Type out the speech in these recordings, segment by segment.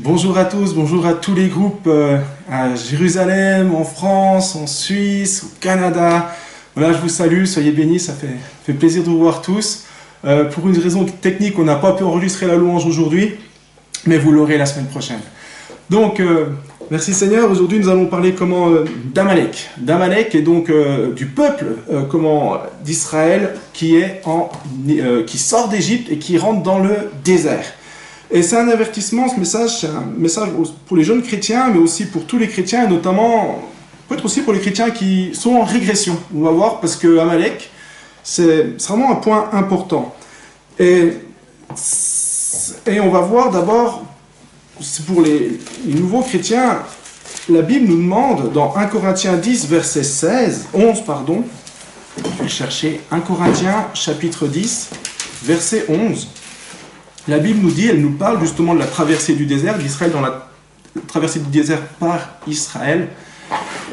Bonjour à tous, bonjour à tous les groupes à Jérusalem, en France, en Suisse, au Canada. Voilà, je vous salue, soyez bénis, ça fait plaisir de vous voir tous. Pour une raison technique, on n'a pas pu enregistrer la louange aujourd'hui, mais vous l'aurez la semaine prochaine. Donc, merci Seigneur, aujourd'hui nous allons parler d'Amalek. D'Amalek et donc du peuple d'Israël qui sort d'Égypte et qui rentre dans le désert. Et c'est un avertissement, ce message, c'est un message pour les jeunes chrétiens, mais aussi pour tous les chrétiens, et notamment, peut-être aussi pour les chrétiens qui sont en régression. On va voir, parce que Amalek, c'est vraiment un point important. Et on va voir d'abord, pour les nouveaux chrétiens, la Bible nous demande, dans 1 Corinthiens 10, verset 11, je vais chercher 1 Corinthiens, chapitre 10, verset 11, la Bible nous dit, elle nous parle justement de la traversée du désert, d'Israël dans la traversée du désert par Israël.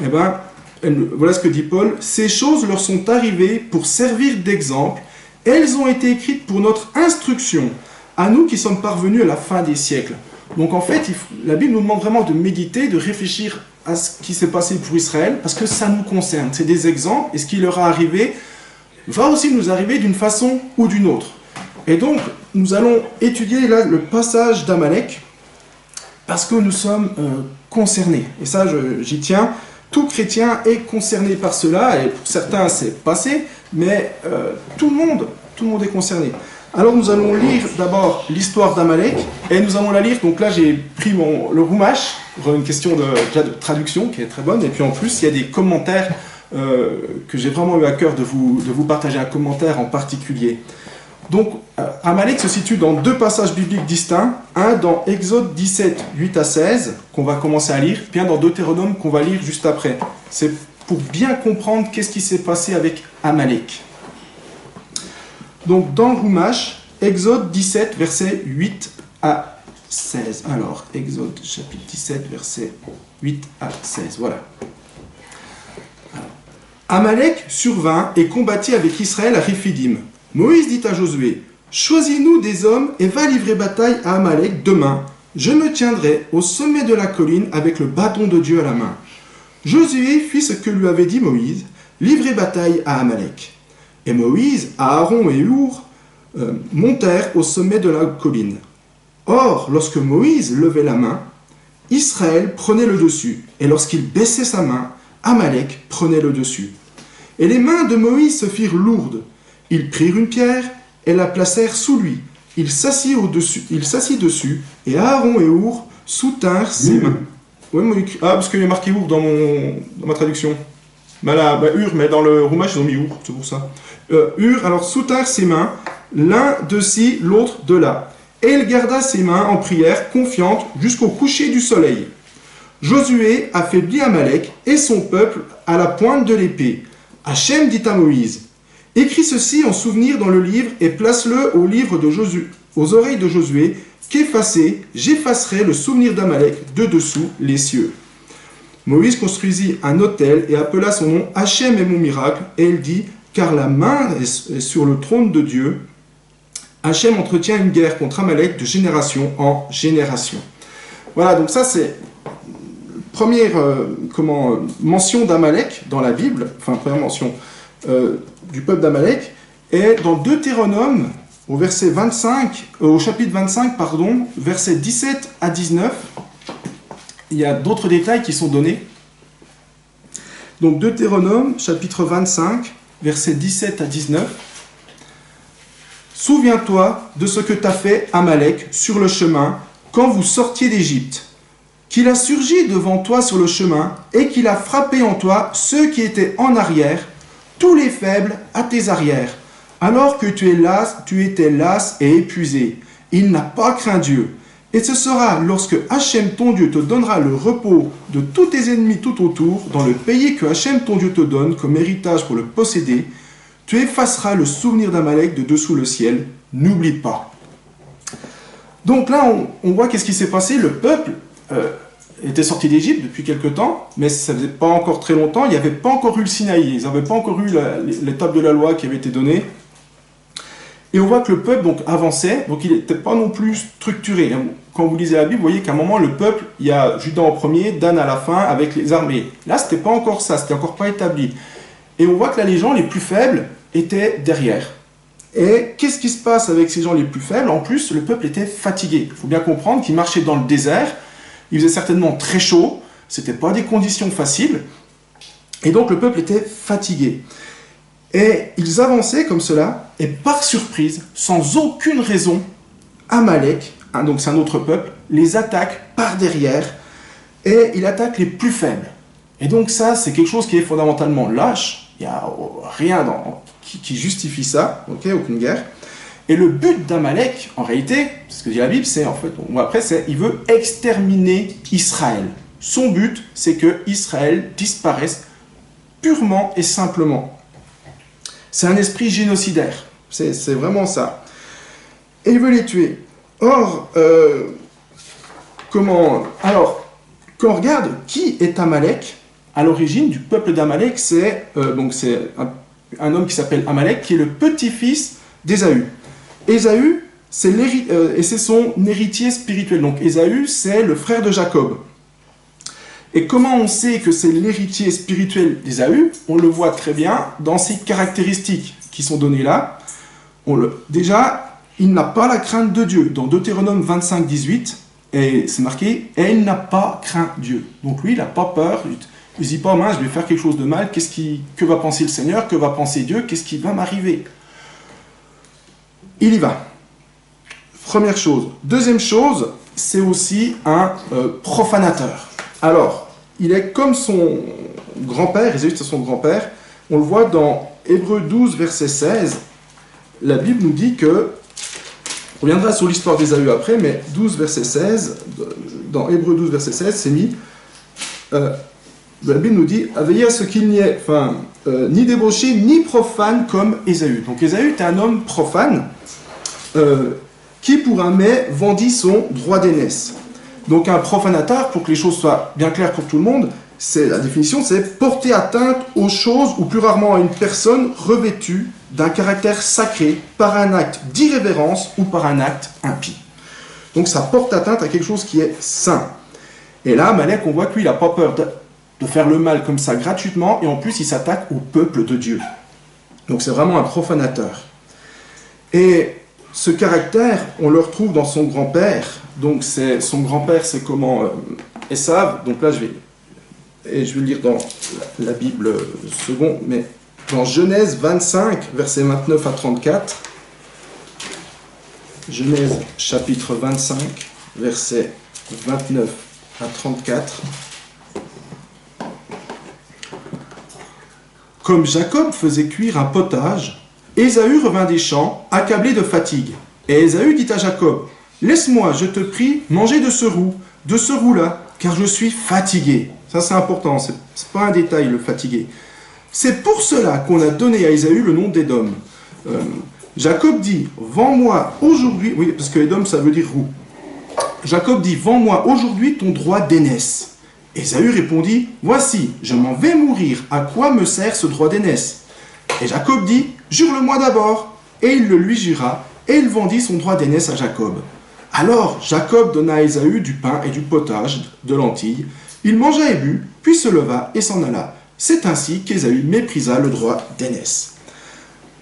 Et voilà ce que dit Paul. Ces choses leur sont arrivées pour servir d'exemple. Elles ont été écrites pour notre instruction, à nous qui sommes parvenus à la fin des siècles. Donc en fait, la Bible nous demande vraiment de méditer, de réfléchir à ce qui s'est passé pour Israël, parce que ça nous concerne. C'est des exemples, et ce qui leur a arrivé va aussi nous arriver d'une façon ou d'une autre. Et donc, nous allons étudier là le passage d'Amalek, parce que nous sommes concernés. Et ça, j'y tiens. Tout chrétien est concerné par cela, et pour certains, c'est passé, mais tout le monde est concerné. Alors, nous allons lire d'abord l'histoire d'Amalek, et nous allons la lire. Donc là, j'ai pris le Roumash, une question de traduction qui est très bonne, et puis en plus, il y a des commentaires que j'ai vraiment eu à cœur de vous partager, un commentaire en particulier. Donc, Amalek se situe dans deux passages bibliques distincts, un dans Exode 17, 8 à 16, qu'on va commencer à lire, puis un dans Deutéronome qu'on va lire juste après. C'est pour bien comprendre qu'est-ce qui s'est passé avec Amalek. Donc, dans le Roumash, Exode 17, versets 8 à 16. Alors, Exode chapitre 17, versets 8 à 16, voilà. Amalek survint et combattit avec Israël à Réphidim. Moïse dit à Josué, « Choisis-nous des hommes et va livrer bataille à Amalek demain. Je me tiendrai au sommet de la colline avec le bâton de Dieu à la main. » Josué fit ce que lui avait dit Moïse, livrer bataille à Amalek. Et Moïse, Aaron et Hur montèrent au sommet de la colline. Or, lorsque Moïse levait la main, Israël prenait le dessus, et lorsqu'il baissait sa main, Amalek prenait le dessus. Et les mains de Moïse se firent lourdes. Ils prirent une pierre et la placèrent sous lui. Il s'assit dessus, et Aaron et Hur soutinrent ses mains. Ouais, parce qu'il y a marqué Hur dans ma traduction. Hur, mais dans le Roumash, ils ont mis Hur, c'est pour ça. Hur, alors soutinrent ses mains, l'un de ci, l'autre de là. Et il garda ses mains en prière, confiante, jusqu'au coucher du soleil. Josué affaiblit Amalek et son peuple à la pointe de l'épée. Hachem dit à Moïse, « Écris ceci en souvenir dans le livre et place-le aux oreilles de Josué, qu'effacé, j'effacerai le souvenir d'Amalek de dessous les cieux. » Moïse construisit un autel et appela son nom « Hachem est mon miracle » et il dit « Car la main est sur le trône de Dieu. Hachem entretient une guerre contre Amalek de génération en génération. » Voilà, donc ça c'est première mention d'Amalek dans la Bible, enfin première mention du peuple d'Amalek, et dans Deutéronome, au chapitre 25, versets 17 à 19, il y a d'autres détails qui sont donnés. Donc Deutéronome, chapitre 25, versets 17 à 19. « Souviens-toi de ce que t'a fait Amalek sur le chemin quand vous sortiez d'Égypte, qu'il a surgi devant toi sur le chemin et qu'il a frappé en toi ceux qui étaient en arrière, tous les faibles à tes arrières, alors que tu étais las et épuisé. Il n'a pas craint Dieu. Et ce sera lorsque Hachem ton Dieu te donnera le repos de tous tes ennemis tout autour, dans le pays que Hachem ton Dieu te donne comme héritage pour le posséder, tu effaceras le souvenir d'Amalek de dessous le ciel. N'oublie pas. » Donc là, on voit qu'est-ce qui s'est passé. Le peuple était sorti d'Égypte depuis quelque temps, mais ça ne faisait pas encore très longtemps, il n'y avait pas encore eu le Sinaï, ils n'avaient pas encore eu l'étape de la loi qui avait été donnée. Et on voit que le peuple donc avançait, donc il n'était pas non plus structuré. quand vous lisez la Bible, vous voyez qu'à un moment, le peuple, il y a Juda en premier, Dan à la fin, avec les armées. Là, ce n'était pas encore ça, ce n'était encore pas établi. Et on voit que là, les gens les plus faibles étaient derrière. Et qu'est-ce qui se passe avec ces gens les plus faibles? En plus, le peuple était fatigué. Il faut bien comprendre qu'ils marchaient dans le désert, il faisait certainement très chaud, ce n'était pas des conditions faciles, et donc le peuple était fatigué. Et ils avançaient comme cela, et par surprise, sans aucune raison, Amalek, donc c'est un autre peuple, les attaque par derrière, et il attaque les plus faibles. Et donc ça, c'est quelque chose qui est fondamentalement lâche, il n'y a rien qui justifie ça, aucune guerre. Et le but d'Amalek, en réalité, ce que dit la Bible, c'est en fait, après, c'est il veut exterminer Israël. Son but, c'est que Israël disparaisse purement et simplement. C'est un esprit génocidaire, c'est vraiment ça. Et il veut les tuer. Or, alors, quand on regarde qui est Amalek, à l'origine du peuple d'Amalek, c'est un homme qui s'appelle Amalek, qui est le petit-fils d'Ésaü. Ésaü, c'est son héritier spirituel. Donc Ésaü, c'est le frère de Jacob. Et comment on sait que c'est l'héritier spirituel d'Ésaü? On le voit très bien dans ses caractéristiques qui sont données là. Déjà, il n'a pas la crainte de Dieu. Dans Deutéronome 25, 18, et c'est marqué « Et il n'a pas craint Dieu ». Donc lui, il n'a pas peur. Il ne dit pas, je vais faire quelque chose de mal, que va penser le Seigneur, que va penser Dieu, qu'est-ce qui va m'arriver? Il y va. Première chose. Deuxième chose, c'est aussi un profanateur. Alors, il est comme son grand-père, Ésaü c'est son grand-père, on le voit dans Hébreux 12, verset 16, la Bible nous dit que, on reviendra sur l'histoire d'Ésaü après, mais 12, verset 16, dans Hébreux 12, verset 16, c'est mis... la Bible nous dit, veillez à ce qu'il n'y ait ni débauché, ni profane comme Ésaü. Donc Ésaü était un homme profane, qui pour un mets vendit son droit d'aînesse. Donc un profanateur, pour que les choses soient bien claires pour tout le monde, la définition c'est porter atteinte aux choses, ou plus rarement à une personne revêtue d'un caractère sacré par un acte d'irrévérence ou par un acte impie. Donc ça porte atteinte à quelque chose qui est saint. Et là, Amalek, on voit que lui, il n'a pas peur de faire le mal comme ça gratuitement, et en plus il s'attaque au peuple de Dieu. Donc c'est vraiment un profanateur. Et ce caractère, on le retrouve dans son grand-père. Donc son grand-père, c'est comment Esav. Donc là, je vais le lire dans la Bible seconde, mais dans Genèse 25, versets 29 à 34. Genèse chapitre 25, versets 29 à 34. Comme Jacob faisait cuire un potage, Ésaü revint des champs, accablé de fatigue. Et Ésaü dit à Jacob, « Laisse-moi, je te prie, manger de ce roux-là, car je suis fatigué. » Ça c'est important, c'est pas un détail le fatigué. C'est pour cela qu'on a donné à Ésaü le nom d'Édom. Jacob dit, « Vends-moi aujourd'hui... » Oui, parce que Édom ça veut dire roux. Jacob dit, « Vends-moi aujourd'hui ton droit d'aînesse. » Ésaü répondit, « Voici, je m'en vais mourir, à quoi me sert ce droit d'aînesse ?» Et Jacob dit, « Jure-le-moi d'abord. » Et il le lui jura, et il vendit son droit d'aînesse à Jacob. Alors Jacob donna à Ésaü du pain et du potage de lentilles. Il mangea et but, puis se leva et s'en alla. C'est ainsi qu'Ésaü méprisa le droit d'aînesse.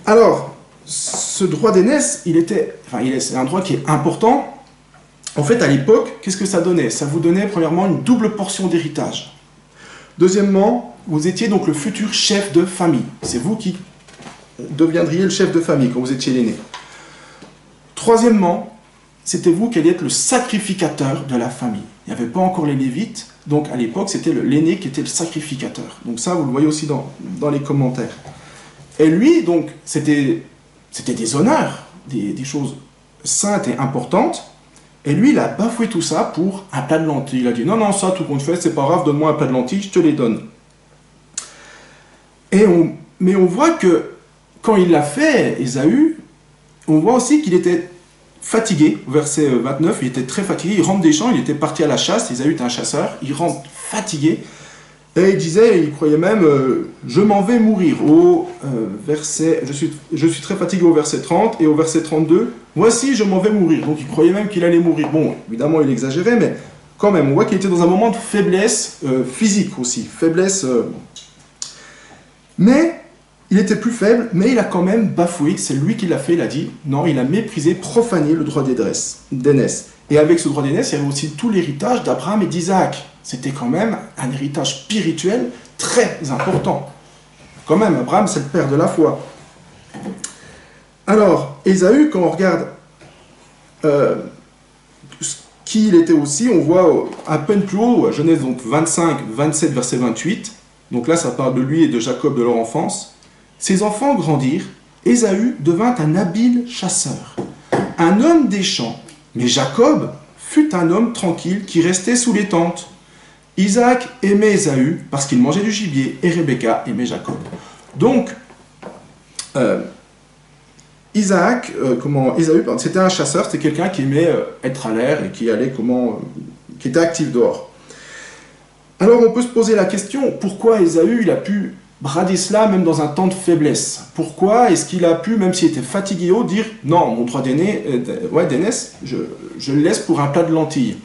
Alors, ce droit d'aînesse, c'est un droit qui est important. En fait, à l'époque, qu'est-ce que ça donnait? Ça vous donnait, premièrement, une double portion d'héritage. Deuxièmement, vous étiez donc le futur chef de famille. C'est vous qui deviendriez le chef de famille quand vous étiez l'aîné. Troisièmement, c'était vous qui alliez être le sacrificateur de la famille. Il n'y avait pas encore les Lévites, donc à l'époque, c'était l'aîné qui était le sacrificateur. Donc ça, vous le voyez aussi dans les commentaires. Et lui, donc, c'était des honneurs, des choses saintes et importantes. Et lui, il a bafoué tout ça pour un plat de lentilles. Il a dit, non, ça, tout compte fait, c'est pas grave, donne-moi un plat de lentilles, je te les donne. Mais on voit que, quand il l'a fait, Ésaü, on voit aussi qu'il était fatigué. Verset 29, il était très fatigué, il rentre des champs, il était parti à la chasse, Ésaü était un chasseur, il rentre fatigué, Et il disait, il croyait même, je m'en vais mourir, au verset, je suis très fatigué au verset 30, et au verset 32, voici, je m'en vais mourir. Donc il croyait même qu'il allait mourir. Bon, évidemment, il exagérait, mais quand même, on voit qu'il était dans un moment de faiblesse physique aussi, faiblesse. Mais il était plus faible, mais il a quand même bafoué, c'est lui qui l'a fait, il a dit, non, il a méprisé, profané le droit d'aînesse. Et avec ce droit d'aînesse, il y avait aussi tout l'héritage d'Abraham et d'Isaac. C'était quand même un héritage spirituel très important. Quand même, Abraham, c'est le père de la foi. Alors, Ésaü, quand on regarde qui il était aussi, on voit à peine plus haut, Genèse donc 25, 27, verset 28. Donc là, ça parle de lui et de Jacob, de leur enfance. Ses enfants grandirent, Ésaü devint un habile chasseur, un homme des champs. Mais Jacob fut un homme tranquille qui restait sous les tentes. Isaac aimait Ésaü parce qu'il mangeait du gibier et Rebecca aimait Jacob. Donc, Ésaü, c'était un chasseur, c'était quelqu'un qui aimait être à l'air et qui était actif dehors. Alors on peut se poser la question, pourquoi Ésaü il a pu brader cela même dans un temps de faiblesse? Pourquoi est-ce qu'il a pu, même s'il était fatigué, dire non, mon droit d'aînesse, je le laisse pour un plat de lentilles?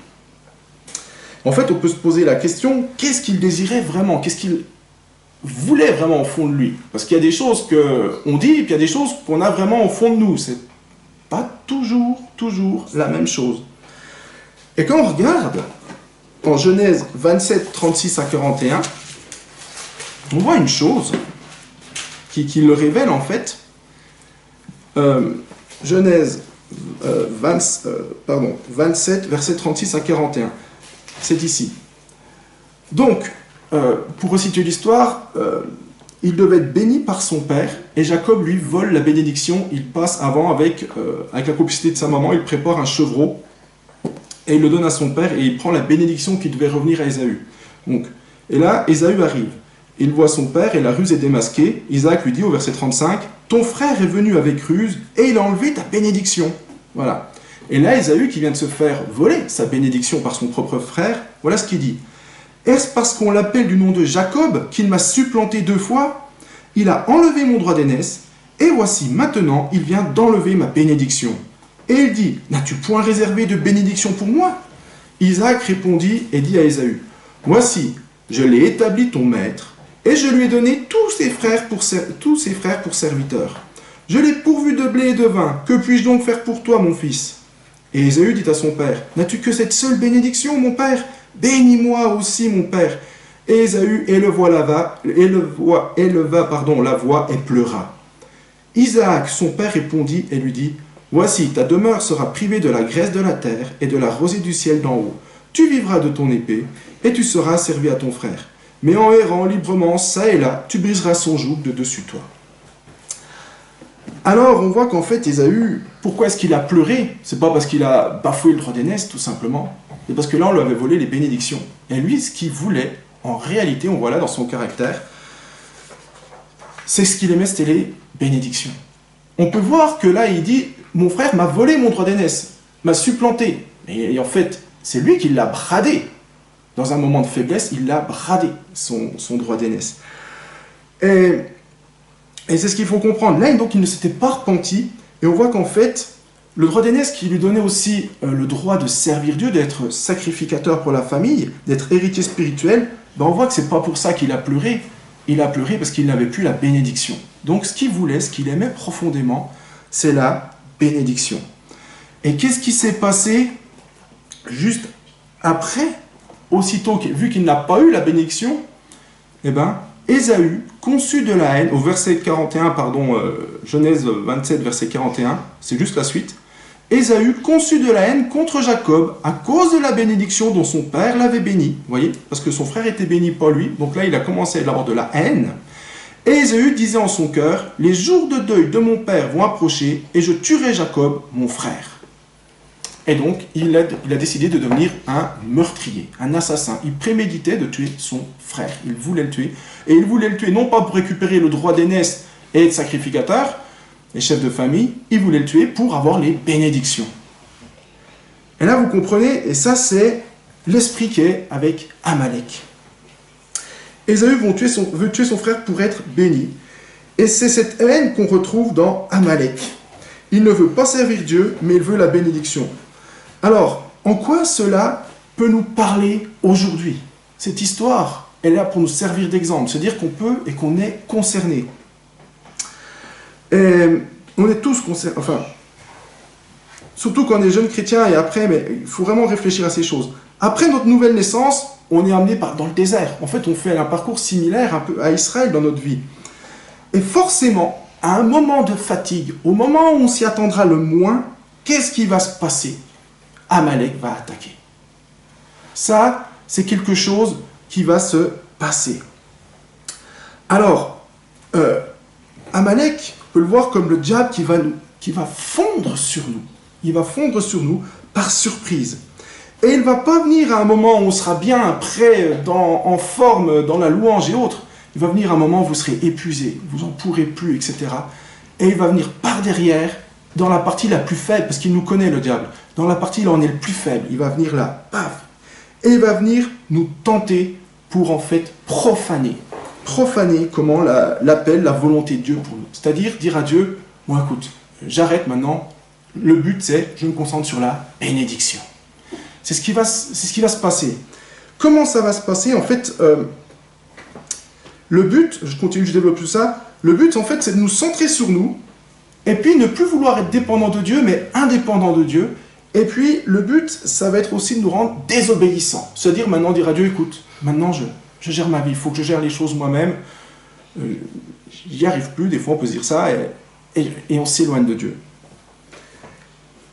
En fait, on peut se poser la question, qu'est-ce qu'il désirait vraiment? Qu'est-ce qu'il voulait vraiment au fond de lui? Parce qu'il y a des choses qu'on dit, et puis il y a des choses qu'on a vraiment au fond de nous. C'est pas toujours la même chose. Et quand on regarde, en Genèse 27, 36 à 41, on voit une chose qui le révèle en fait. Genèse 27, verset 36 à 41. C'est ici. Donc, pour resituer l'histoire, il devait être béni par son père, et Jacob lui vole la bénédiction. Il passe avant avec la complicité de sa maman, il prépare un chevreau, et il le donne à son père, et il prend la bénédiction qui devait revenir à Ésaü. Donc, et là, Ésaü arrive. Il voit son père, et la ruse est démasquée. Isaac lui dit au verset 35, « Ton frère est venu avec ruse, et il a enlevé ta bénédiction. » Voilà. Et là, Ésaü, qui vient de se faire voler sa bénédiction par son propre frère, voilà ce qu'il dit. « Est-ce parce qu'on l'appelle du nom de Jacob qu'il m'a supplanté 2 fois? Il a enlevé mon droit d'aînesse, et voici maintenant, il vient d'enlever ma bénédiction. » Et il dit, « N'as-tu point réservé de bénédiction pour moi ?» Isaac répondit et dit à Ésaü, « Voici, je l'ai établi ton maître, et je lui ai donné tous ses frères pour serviteurs. Je l'ai pourvu de blé et de vin, que puis-je donc faire pour toi, mon fils ?» Et Ésaü dit à son père, « N'as-tu que cette seule bénédiction, mon père? Bénis-moi aussi, mon père. » Et Ésaü éleva la voix et pleura. Isaac, son père, répondit et lui dit, « Voici, ta demeure sera privée de la graisse de la terre et de la rosée du ciel d'en haut. Tu vivras de ton épée, et tu seras servi à ton frère. Mais en errant librement, ça et là, tu briseras son joug de dessus toi. » Alors, on voit qu'en fait, Ésaü, pourquoi est-ce qu'il a pleuré? C'est pas parce qu'il a bafoué le droit d'aînesse, tout simplement. C'est parce que là, on lui avait volé les bénédictions. Et lui, ce qu'il voulait, en réalité, on voit là dans son caractère, c'est ce qu'il aimait, c'était les bénédictions. On peut voir que là, il dit, mon frère m'a volé mon droit d'aînesse, m'a supplanté. Et en fait, c'est lui qui l'a bradé. Dans un moment de faiblesse, il l'a bradé, son droit d'aînesse. Et c'est ce qu'il faut comprendre. Là, donc, il ne s'était pas repenti. Et on voit qu'en fait, le droit d'aînesse qui lui donnait aussi le droit de servir Dieu, d'être sacrificateur pour la famille, d'être héritier spirituel, ben on voit que ce n'est pas pour ça qu'il a pleuré. Il a pleuré parce qu'il n'avait plus la bénédiction. Donc, ce qu'il voulait, ce qu'il aimait profondément, c'est la bénédiction. Et qu'est-ce qui s'est passé juste après, aussitôt, vu qu'il n'a pas eu la bénédiction? Eh bien, Ésaü, conçu de la haine, au verset 41, Genèse 27, verset 41, c'est juste la suite. Ésaü, conçu de la haine contre Jacob, à cause de la bénédiction dont son père l'avait béni. Vous voyez? Parce que son frère était béni, pas lui. Donc là, il a commencé à avoir de la haine. Et Ésaü disait en son cœur, « Les jours de deuil de mon père vont approcher, et je tuerai Jacob, mon frère. » Et donc, il a décidé de devenir un meurtrier, un assassin. Il préméditait de tuer son frère. Il voulait le tuer. Et il voulait le tuer non pas pour récupérer le droit d'aînesse et être sacrificateur, les chefs de famille, il voulait le tuer pour avoir les bénédictions. Et là, vous comprenez, et ça, c'est l'esprit qui est avec Amalek. Ésaü veut tuer son frère pour être béni. Et c'est cette haine qu'on retrouve dans Amalek. Il ne veut pas servir Dieu, mais il veut la bénédiction. Alors, en quoi cela peut nous parler aujourd'hui? Cette histoire, elle est là pour nous servir d'exemple, c'est-à-dire qu'on peut et qu'on est concerné. Et on est tous concernés, enfin, surtout quand on est jeune chrétien et après, mais il faut vraiment réfléchir à ces choses. Après notre nouvelle naissance, on est amené dans le désert. En fait, on fait un parcours similaire un peu à Israël dans notre vie. Et forcément, à un moment de fatigue, au moment où on s'y attendra le moins, qu'est-ce qui va se passer? Amalek va attaquer. Ça, c'est quelque chose qui va se passer. Alors, Amalek, on peut le voir comme le diable qui va fondre sur nous. Il va fondre sur nous par surprise. Et il ne va pas venir à un moment où on sera bien prêt, en forme, dans la louange et autres. Il va venir à un moment où vous serez épuisé, vous n'en pourrez plus, etc. Et il va venir par derrière, dans la partie la plus faible, parce qu'il nous connaît, le diable. Dans la partie là, on est le plus faible. Il va venir là, paf. Et il va venir nous tenter pour en fait profaner. Profaner, comment l'appelle la volonté de Dieu pour nous. C'est-à-dire dire à Dieu, bon écoute, j'arrête maintenant. Le but c'est, je me concentre sur la bénédiction. C'est ce qui va se passer. Comment ça va se passer? En fait, le but, je continue, je développe tout ça, le but en fait c'est de nous centrer sur nous, et puis ne plus vouloir être dépendant de Dieu, mais indépendant de Dieu. Et puis le but, ça va être aussi de nous rendre désobéissants. Se dire maintenant, dire à Dieu, écoute, maintenant je gère ma vie, il faut que je gère les choses moi-même. J'y arrive plus, des fois on peut se dire ça, et on s'éloigne de Dieu.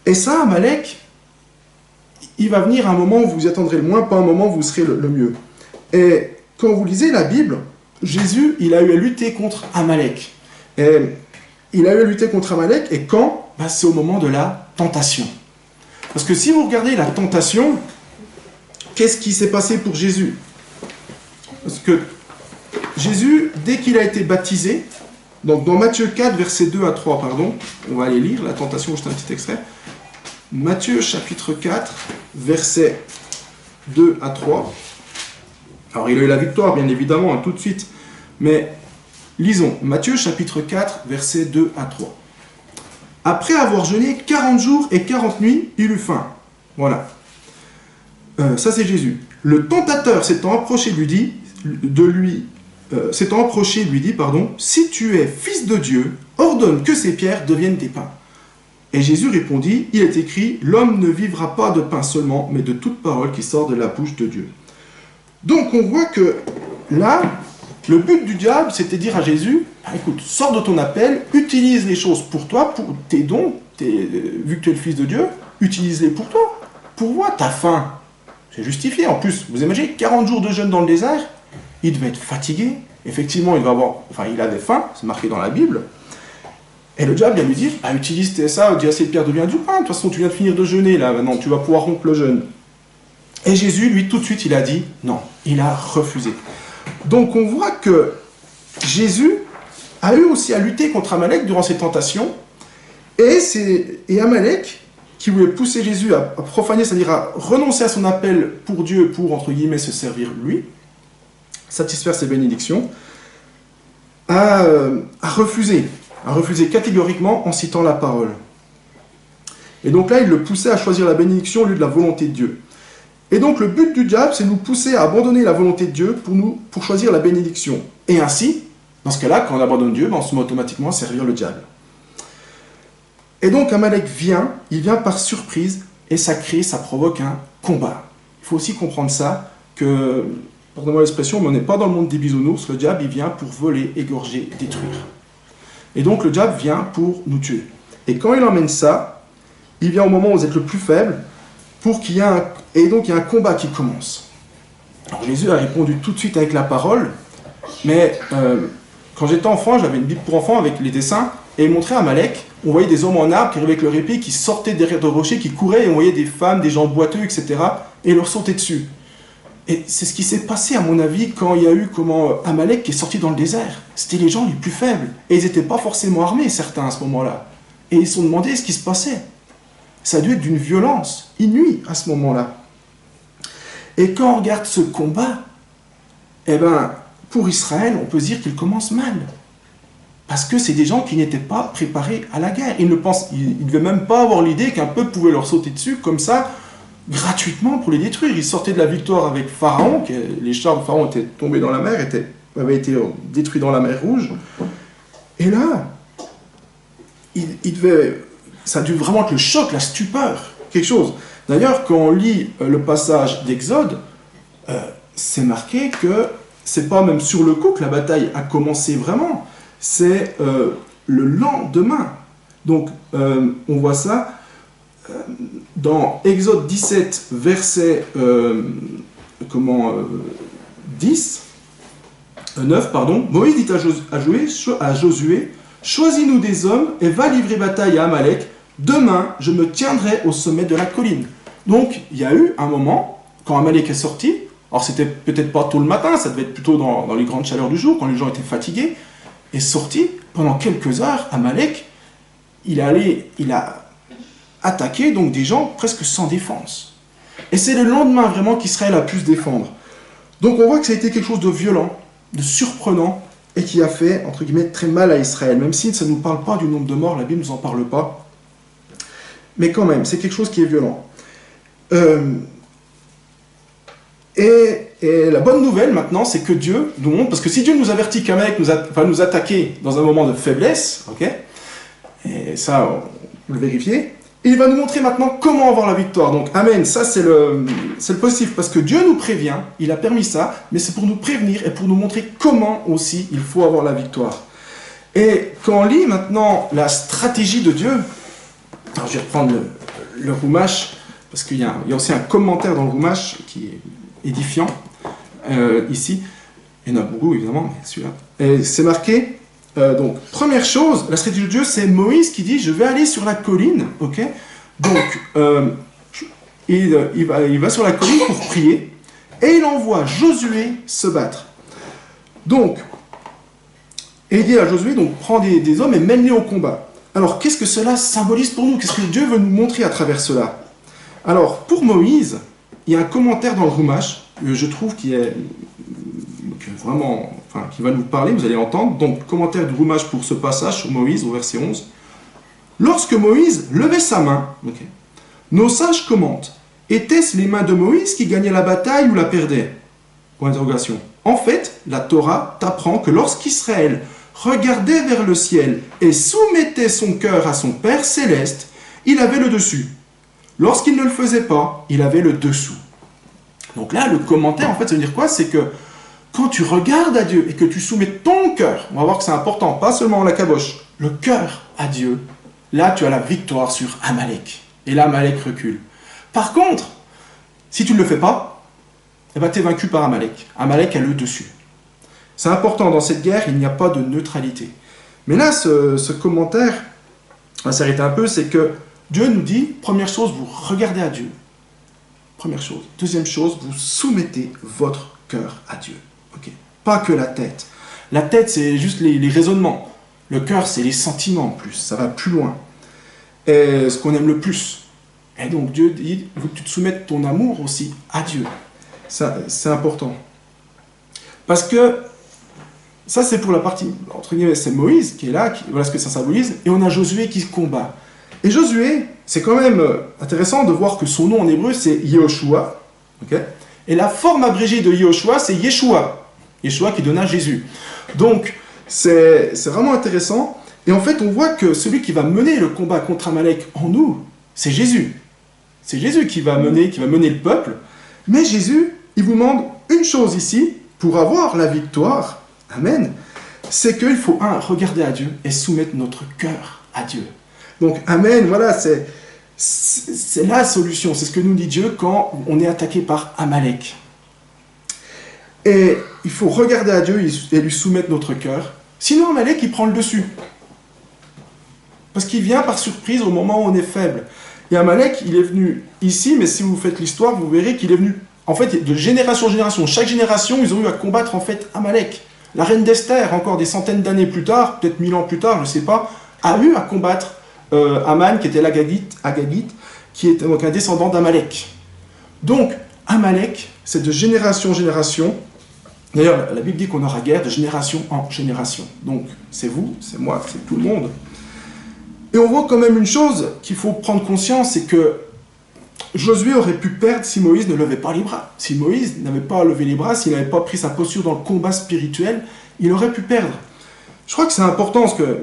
Et ça, Amalek, il va venir un moment où vous y attendrez le moins, pas un moment où vous serez le mieux. Et quand vous lisez la Bible, Jésus, il a eu à lutter contre Amalek. Et il a eu à lutter contre Amalek, et quand? C'est au moment de la tentation. Parce que si vous regardez la tentation, qu'est-ce qui s'est passé pour Jésus? Parce que Jésus, dès qu'il a été baptisé, donc dans Matthieu 4, versets 2 à 3, pardon, on va aller lire la tentation, juste un petit extrait. Matthieu chapitre 4, versets 2 à 3. Alors il a eu la victoire, bien évidemment, tout de suite. Mais lisons, Matthieu chapitre 4, versets 2 à 3. Après avoir jeûné 40 jours et 40 nuits, il eut faim. Voilà. Ça c'est Jésus. Le tentateur s'étant approché lui dit, si tu es fils de Dieu, ordonne que ces pierres deviennent des pains. Et Jésus répondit, il est écrit, l'homme ne vivra pas de pain seulement, mais de toute parole qui sort de la bouche de Dieu. Donc on voit que là, le but du diable, c'était de dire à Jésus, écoute, sors de ton appel, utilise les choses pour toi, pour tes dons, vu que tu es le fils de Dieu, utilise-les pour toi, pourvois ta faim. C'est justifié. En plus, vous imaginez, 40 jours de jeûne dans le désert, il devait être fatigué. Effectivement, il avait faim, c'est marqué dans la Bible. Et le diable vient lui dire, utilise ça, dis à cette pierre devient du pain. De toute façon, tu viens de finir de jeûner, là, maintenant, tu vas pouvoir rompre le jeûne. Et Jésus, lui, tout de suite, il a dit, non, il a refusé. Donc, on voit que Jésus a eu aussi à lutter contre Amalek durant ses tentations. Et Amalek, qui voulait pousser Jésus à profaner, c'est-à-dire à renoncer à son appel pour Dieu, pour, entre guillemets, se servir lui, satisfaire ses bénédictions, a refusé catégoriquement en citant la parole. Et donc là, il le poussait à choisir la bénédiction au lieu de la volonté de Dieu. Et donc le but du diable, c'est de nous pousser à abandonner la volonté de Dieu pour choisir la bénédiction. Et ainsi, dans ce cas-là, quand on abandonne Dieu, on se met automatiquement à servir le diable. Et donc Amalek il vient par surprise, et ça provoque un combat. Il faut aussi comprendre ça, que, pardonnez-moi l'expression, mais on n'est pas dans le monde des bisounours, le diable, il vient pour voler, égorger, détruire. Et donc le diable vient pour nous tuer. Et quand il emmène ça, il vient au moment où vous êtes le plus faible, et donc il y a un combat qui commence. Alors, Jésus a répondu tout de suite avec la parole, mais quand j'étais enfant, j'avais une Bible pour enfants avec les dessins, et il montrait à Amalek, on voyait des hommes en arbre qui arrivaient avec leur épée, qui sortaient derrière de rochers, qui couraient, et on voyait des femmes, des gens boiteux, etc., et leur sautaient dessus. Et c'est ce qui s'est passé, à mon avis, quand il y a eu Amalek qui est sorti dans le désert. C'était les gens les plus faibles. Et ils n'étaient pas forcément armés, certains, à ce moment-là. Et ils se sont demandé ce qui se passait. Ça a dû être d'une violence inouïe à ce moment-là. Et quand on regarde ce combat, pour Israël, on peut dire qu'il commence mal. Parce que c'est des gens qui n'étaient pas préparés à la guerre. Ils ne devaient même pas avoir l'idée qu'un peuple pouvait leur sauter dessus comme ça, gratuitement, pour les détruire. Ils sortaient de la victoire avec Pharaon, les chars de Pharaon étaient tombés dans la mer, avaient été détruits dans la mer Rouge. Et là, ça a dû vraiment être le choc, la stupeur, quelque chose. D'ailleurs, quand on lit le passage d'Exode, c'est marqué que c'est pas même sur le coup que la bataille a commencé vraiment, c'est le lendemain. Donc, on voit ça dans Exode 17, verset 9, pardon. Moïse dit à Josué, choisis-nous des hommes et va livrer bataille à Amalek. Demain, je me tiendrai au sommet de la colline. Donc, il y a eu un moment, quand Amalek est sorti, alors c'était peut-être pas tôt le matin, ça devait être plutôt dans les grandes chaleurs du jour, quand les gens étaient fatigués, est sorti, pendant quelques heures, Amalek, il a attaqué donc des gens presque sans défense. Et c'est le lendemain vraiment qu'Israël a pu se défendre. Donc on voit que ça a été quelque chose de violent, de surprenant, et qui a fait, entre guillemets, très mal à Israël, même si ça ne nous parle pas du nombre de morts, la Bible ne nous en parle pas. Mais quand même, c'est quelque chose qui est violent. Et la bonne nouvelle maintenant, c'est que Dieu nous montre, parce que si Dieu nous avertit qu'Amalek va nous attaquer dans un moment de faiblesse, ok, et ça, on le vérifier, il va nous montrer maintenant comment avoir la victoire. Donc, Amen, ça c'est le positif, parce que Dieu nous prévient, il a permis ça, mais c'est pour nous prévenir et pour nous montrer comment aussi il faut avoir la victoire. Et quand on lit maintenant la stratégie de Dieu, alors je vais reprendre le Rumash, parce qu'il y a aussi un commentaire dans le Rumash qui est édifiant, ici. Il y en a beaucoup, évidemment, mais celui-là. Et c'est marqué, donc, première chose, la stratégie de Dieu, c'est Moïse qui dit, je vais aller sur la colline, ok. Donc, il va sur la colline pour prier, et il envoie Josué se battre. Donc, et il dit à Josué, donc, prends des hommes et mène-les au combat. Alors, qu'est-ce que cela symbolise pour nous? Qu'est-ce que Dieu veut nous montrer à travers cela? Alors, pour Moïse, il y a un commentaire dans le Rumash, je trouve, qui va nous parler, vous allez entendre. Donc, commentaire du Rumash pour ce passage sur Moïse, au verset 11. Lorsque Moïse levait sa main, nos sages commentent, étaient-ce les mains de Moïse qui gagnaient la bataille ou la perdaient? Point d'interrogation. En fait, la Torah t'apprend que lorsqu'Israël regardait vers le ciel et soumettait son cœur à son Père céleste, il avait le dessus. Lorsqu'il ne le faisait pas, il avait le dessous. Donc là, le commentaire, en fait, ça veut dire quoi? C'est que quand tu regardes à Dieu et que tu soumets ton cœur, on va voir que c'est important, pas seulement la caboche, le cœur à Dieu, là, tu as la victoire sur Amalek. Et là, Amalek recule. Par contre, si tu ne le fais pas, eh ben, tu es vaincu par Amalek. Amalek a le dessus. C'est important, dans cette guerre, il n'y a pas de neutralité. Mais là, ce commentaire, on va s'arrêter un peu, c'est que Dieu nous dit, première chose, vous regardez à Dieu. Première chose. Deuxième chose, vous soumettez votre cœur à Dieu. Okay. Pas que la tête. La tête, c'est juste les raisonnements. Le cœur, c'est les sentiments en plus. Ça va plus loin. Et ce qu'on aime le plus. Et donc Dieu dit, il faut que tu te soumettes ton amour aussi à Dieu. Ça, c'est important. Parce que ça, c'est pour la partie, entre guillemets, c'est Moïse qui est là, voilà ce que ça symbolise, et on a Josué qui combat. Et Josué, c'est quand même intéressant de voir que son nom en hébreu, c'est Yehoshua, okay, et la forme abrégée de Yehoshua, c'est Yeshua. Yeshua qui donna Jésus. Donc, c'est vraiment intéressant, et en fait, on voit que celui qui va mener le combat contre Amalek en nous, c'est Jésus. C'est Jésus qui va mener le peuple, mais Jésus, il vous demande une chose ici, pour avoir la victoire, amen, c'est qu'il faut, regarder à Dieu et soumettre notre cœur à Dieu. Donc, amen, voilà, c'est la solution. C'est ce que nous dit Dieu quand on est attaqué par Amalek. Et il faut regarder à Dieu et lui soumettre notre cœur. Sinon, Amalek, il prend le dessus. Parce qu'il vient par surprise au moment où on est faible. Et Amalek, il est venu ici, mais si vous faites l'histoire, vous verrez qu'il est venu, en fait, de génération en génération. Chaque génération, ils ont eu à combattre, en fait, Amalek. La reine d'Esther, encore des centaines d'années plus tard, peut-être 1000 ans plus tard, je ne sais pas, a eu à combattre Aman, qui était l'Agagite, qui est donc un descendant d'Amalek. Donc, Amalek, c'est de génération en génération, D'ailleurs, la Bible dit qu'on aura guerre de génération en génération. Donc, c'est vous, c'est moi, c'est tout le monde. Et on voit quand même une chose qu'il faut prendre conscience, c'est que Josué aurait pu perdre si Moïse ne levait pas les bras. Si Moïse n'avait pas levé les bras, s'il n'avait pas pris sa posture dans le combat spirituel, il aurait pu perdre. Je crois que c'est important parce que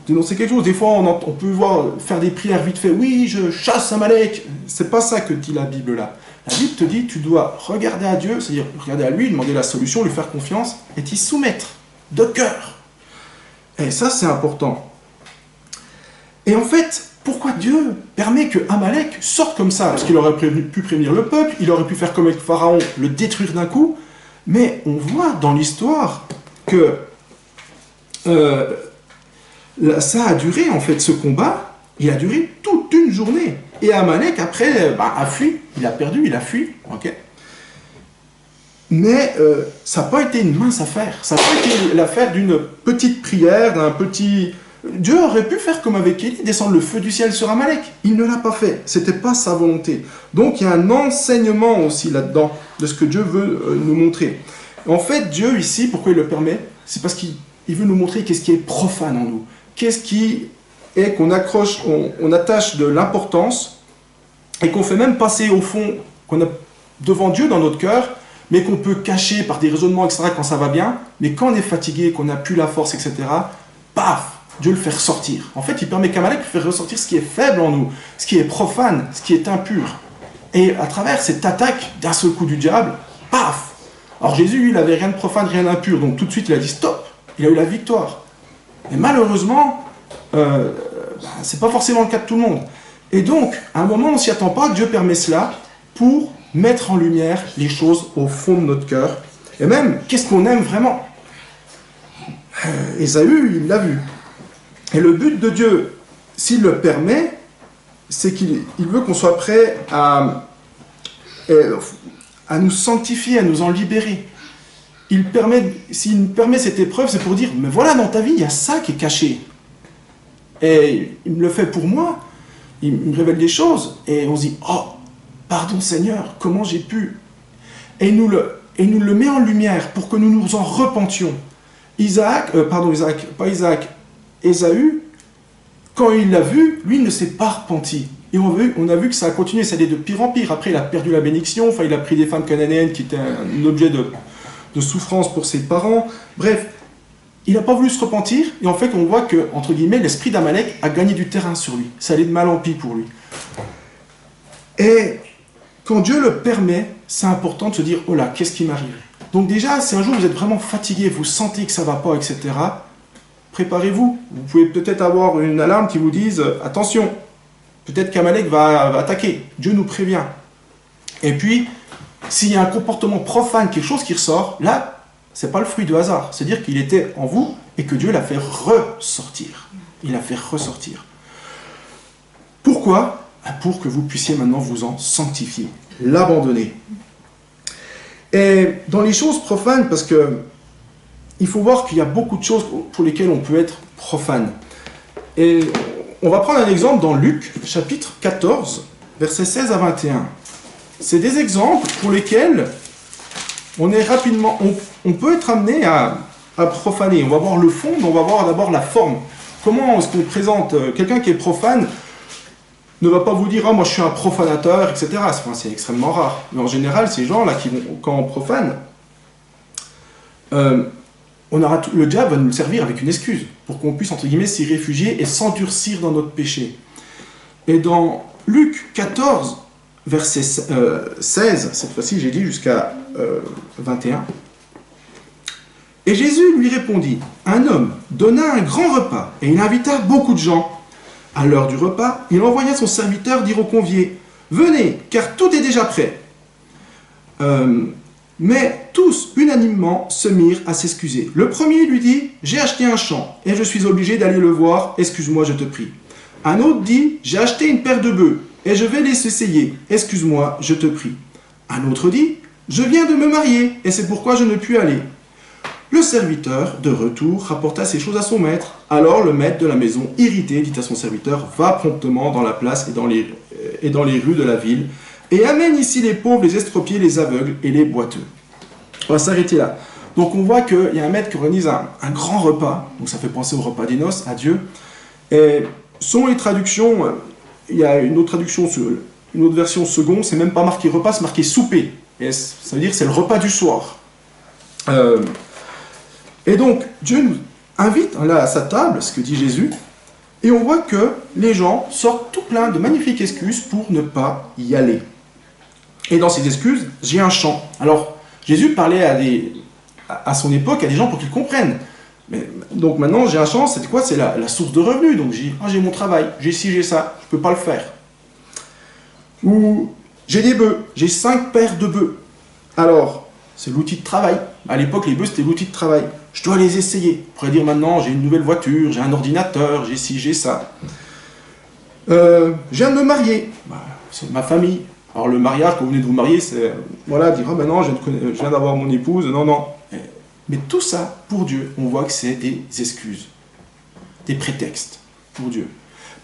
dénoncer quelque chose, des fois on peut voir faire des prières vite fait, oui, je chasse Amalek. C'est pas ça que dit la Bible là. La Bible te dit, tu dois regarder à Dieu, c'est-à-dire regarder à lui, demander la solution, lui faire confiance et t'y soumettre de cœur. Et ça, c'est important. Et en fait, pourquoi Dieu permet que Amalek sorte comme ça? Parce qu'il aurait pu prévenir le peuple, il aurait pu faire comme avec Pharaon, le détruire d'un coup. Mais on voit dans l'histoire que ça a duré, en fait, ce combat, il a duré toute une journée. Et Amalek, après, a fui. Il a perdu, il a fui. Okay. Mais ça n'a pas été une mince affaire. Ça n'a pas été l'affaire d'une petite prière, d'un petit... Dieu aurait pu faire comme avec Élie, descendre le feu du ciel sur Amalek. Il ne l'a pas fait. Ce n'était pas sa volonté. Donc il y a un enseignement aussi là-dedans, de ce que Dieu veut nous montrer. En fait, Dieu ici, pourquoi il le permet? C'est parce qu'il veut nous montrer qu'est-ce qui est profane en nous. Qu'est-ce qui est qu'on accroche, on attache de l'importance et qu'on fait même passer au fond, qu'on a devant Dieu dans notre cœur, mais qu'on peut cacher par des raisonnements, etc., quand ça va bien, mais quand on est fatigué, qu'on n'a plus la force, etc., paf, Dieu le fait ressortir. En fait, il permet qu'Amalek fasse ressortir ce qui est faible en nous, ce qui est profane, ce qui est impur. Et à travers cette attaque d'un seul coup du diable, paf. Alors Jésus, lui, il n'avait rien de profane, rien d'impur, donc tout de suite, il a dit stop. Il a eu la victoire. Et malheureusement, c'est pas forcément le cas de tout le monde. Et donc, à un moment, on ne s'y attend pas, Dieu permet cela pour mettre en lumière les choses au fond de notre cœur. Et même, qu'est-ce qu'on aime vraiment? Ésaü, il l'a vu. Et le but de Dieu, s'il le permet, c'est qu'il veut qu'on soit prêt à nous sanctifier, à nous en libérer. S'il nous permet cette épreuve, c'est pour dire, mais voilà, dans ta vie, il y a ça qui est caché. Et il me le fait pour moi, il me révèle des choses, et on se dit, oh, pardon Seigneur, comment j'ai pu? Et il nous le met en lumière pour que nous nous en repentions. Ésaü, quand il l'a vu, lui, il ne s'est pas repenti. Et on a vu que ça a continué, ça allait de pire en pire. Après, il a perdu la bénédiction, il a pris des femmes cananéennes qui étaient un objet de souffrance pour ses parents. Bref, il n'a pas voulu se repentir, et en fait, on voit que, entre guillemets, l'esprit d'Amalek a gagné du terrain sur lui. Ça allait de mal en pis pour lui. Et quand Dieu le permet, c'est important de se dire, oh là, qu'est-ce qui m'arrive? Donc déjà, si un jour vous êtes vraiment fatigué, vous sentez que ça ne va pas, etc., préparez-vous. Vous pouvez peut-être avoir une alarme qui vous dise, attention, peut-être qu'Amalek va attaquer. Dieu nous prévient. Et puis, s'il y a un comportement profane, quelque chose qui ressort, là, ce n'est pas le fruit du hasard. C'est-à-dire qu'il était en vous et que Dieu l'a fait ressortir. Il l'a fait ressortir. Pourquoi? Pour que vous puissiez maintenant vous en sanctifier, l'abandonner. Et dans les choses profanes, parce que il faut voir qu'il y a beaucoup de choses pour lesquelles on peut être profane. Et on va prendre un exemple dans Luc, chapitre 14, versets 16 à 21. C'est des exemples pour lesquels on peut être amené à profaner. On va voir le fond, mais on va voir d'abord la forme. Comment est-ce qu'on présente quelqu'un qui est profane? Ne va pas vous dire « Ah, moi je suis un profanateur, etc. » C'est extrêmement rare. Mais en général, ces gens-là, quand on profane, le diable va nous servir avec une excuse pour qu'on puisse, entre guillemets, s'y réfugier et s'endurcir dans notre péché. Et dans Luc 14, verset 16, cette fois-ci j'ai dit jusqu'à 21, « Et Jésus lui répondit, un homme donna un grand repas et il invita beaucoup de gens. À l'heure du repas, il envoya son serviteur dire aux conviés, « Venez, car tout est déjà prêt. » Mais tous, unanimement, se mirent à s'excuser. Le premier lui dit, « J'ai acheté un champ, et je suis obligé d'aller le voir, excuse-moi, je te prie. » Un autre dit, « J'ai acheté une paire de bœufs, et je vais les essayer, excuse-moi, je te prie. » Un autre dit, « Je viens de me marier, et c'est pourquoi je ne puis aller. » Le serviteur, de retour, rapporta ces choses à son maître. Alors le maître de la maison, irrité, dit à son serviteur, « Va promptement dans la place et dans les rues de la ville, et amène ici les pauvres, les estropiés, les aveugles et les boiteux. » On va s'arrêter là. Donc on voit qu'il y a un maître qui organise un grand repas, donc ça fait penser au repas des noces, à Dieu. Et selon les traductions, il y a une autre traduction, une autre version seconde, c'est même pas marqué repas, c'est marqué souper. Et ça veut dire que c'est le repas du soir. Et donc Dieu nous invite là à sa table, ce que dit Jésus, et on voit que les gens sortent tout plein de magnifiques excuses pour ne pas y aller. Et dans ces excuses, j'ai un chant. Alors, Jésus parlait à son époque à des gens pour qu'ils comprennent. Donc maintenant, j'ai un chant, c'est quoi? C'est la source de revenus. Donc j'ai mon travail, j'ai ci, j'ai ça, je ne peux pas le faire. Ou j'ai des bœufs, j'ai 5 paires de bœufs. Alors, c'est l'outil de travail. À l'époque, les bœufs, c'était l'outil de travail. Je dois les essayer. On pourrait dire maintenant, j'ai une nouvelle voiture, j'ai un ordinateur, j'ai ci, j'ai ça. Je viens de me marier. C'est ma famille. Alors le mariage, quand vous venez de vous marier, c'est, voilà, dire, oh ben non, je viens d'avoir mon épouse, non, non. Mais tout ça, pour Dieu, on voit que c'est des excuses, des prétextes pour Dieu.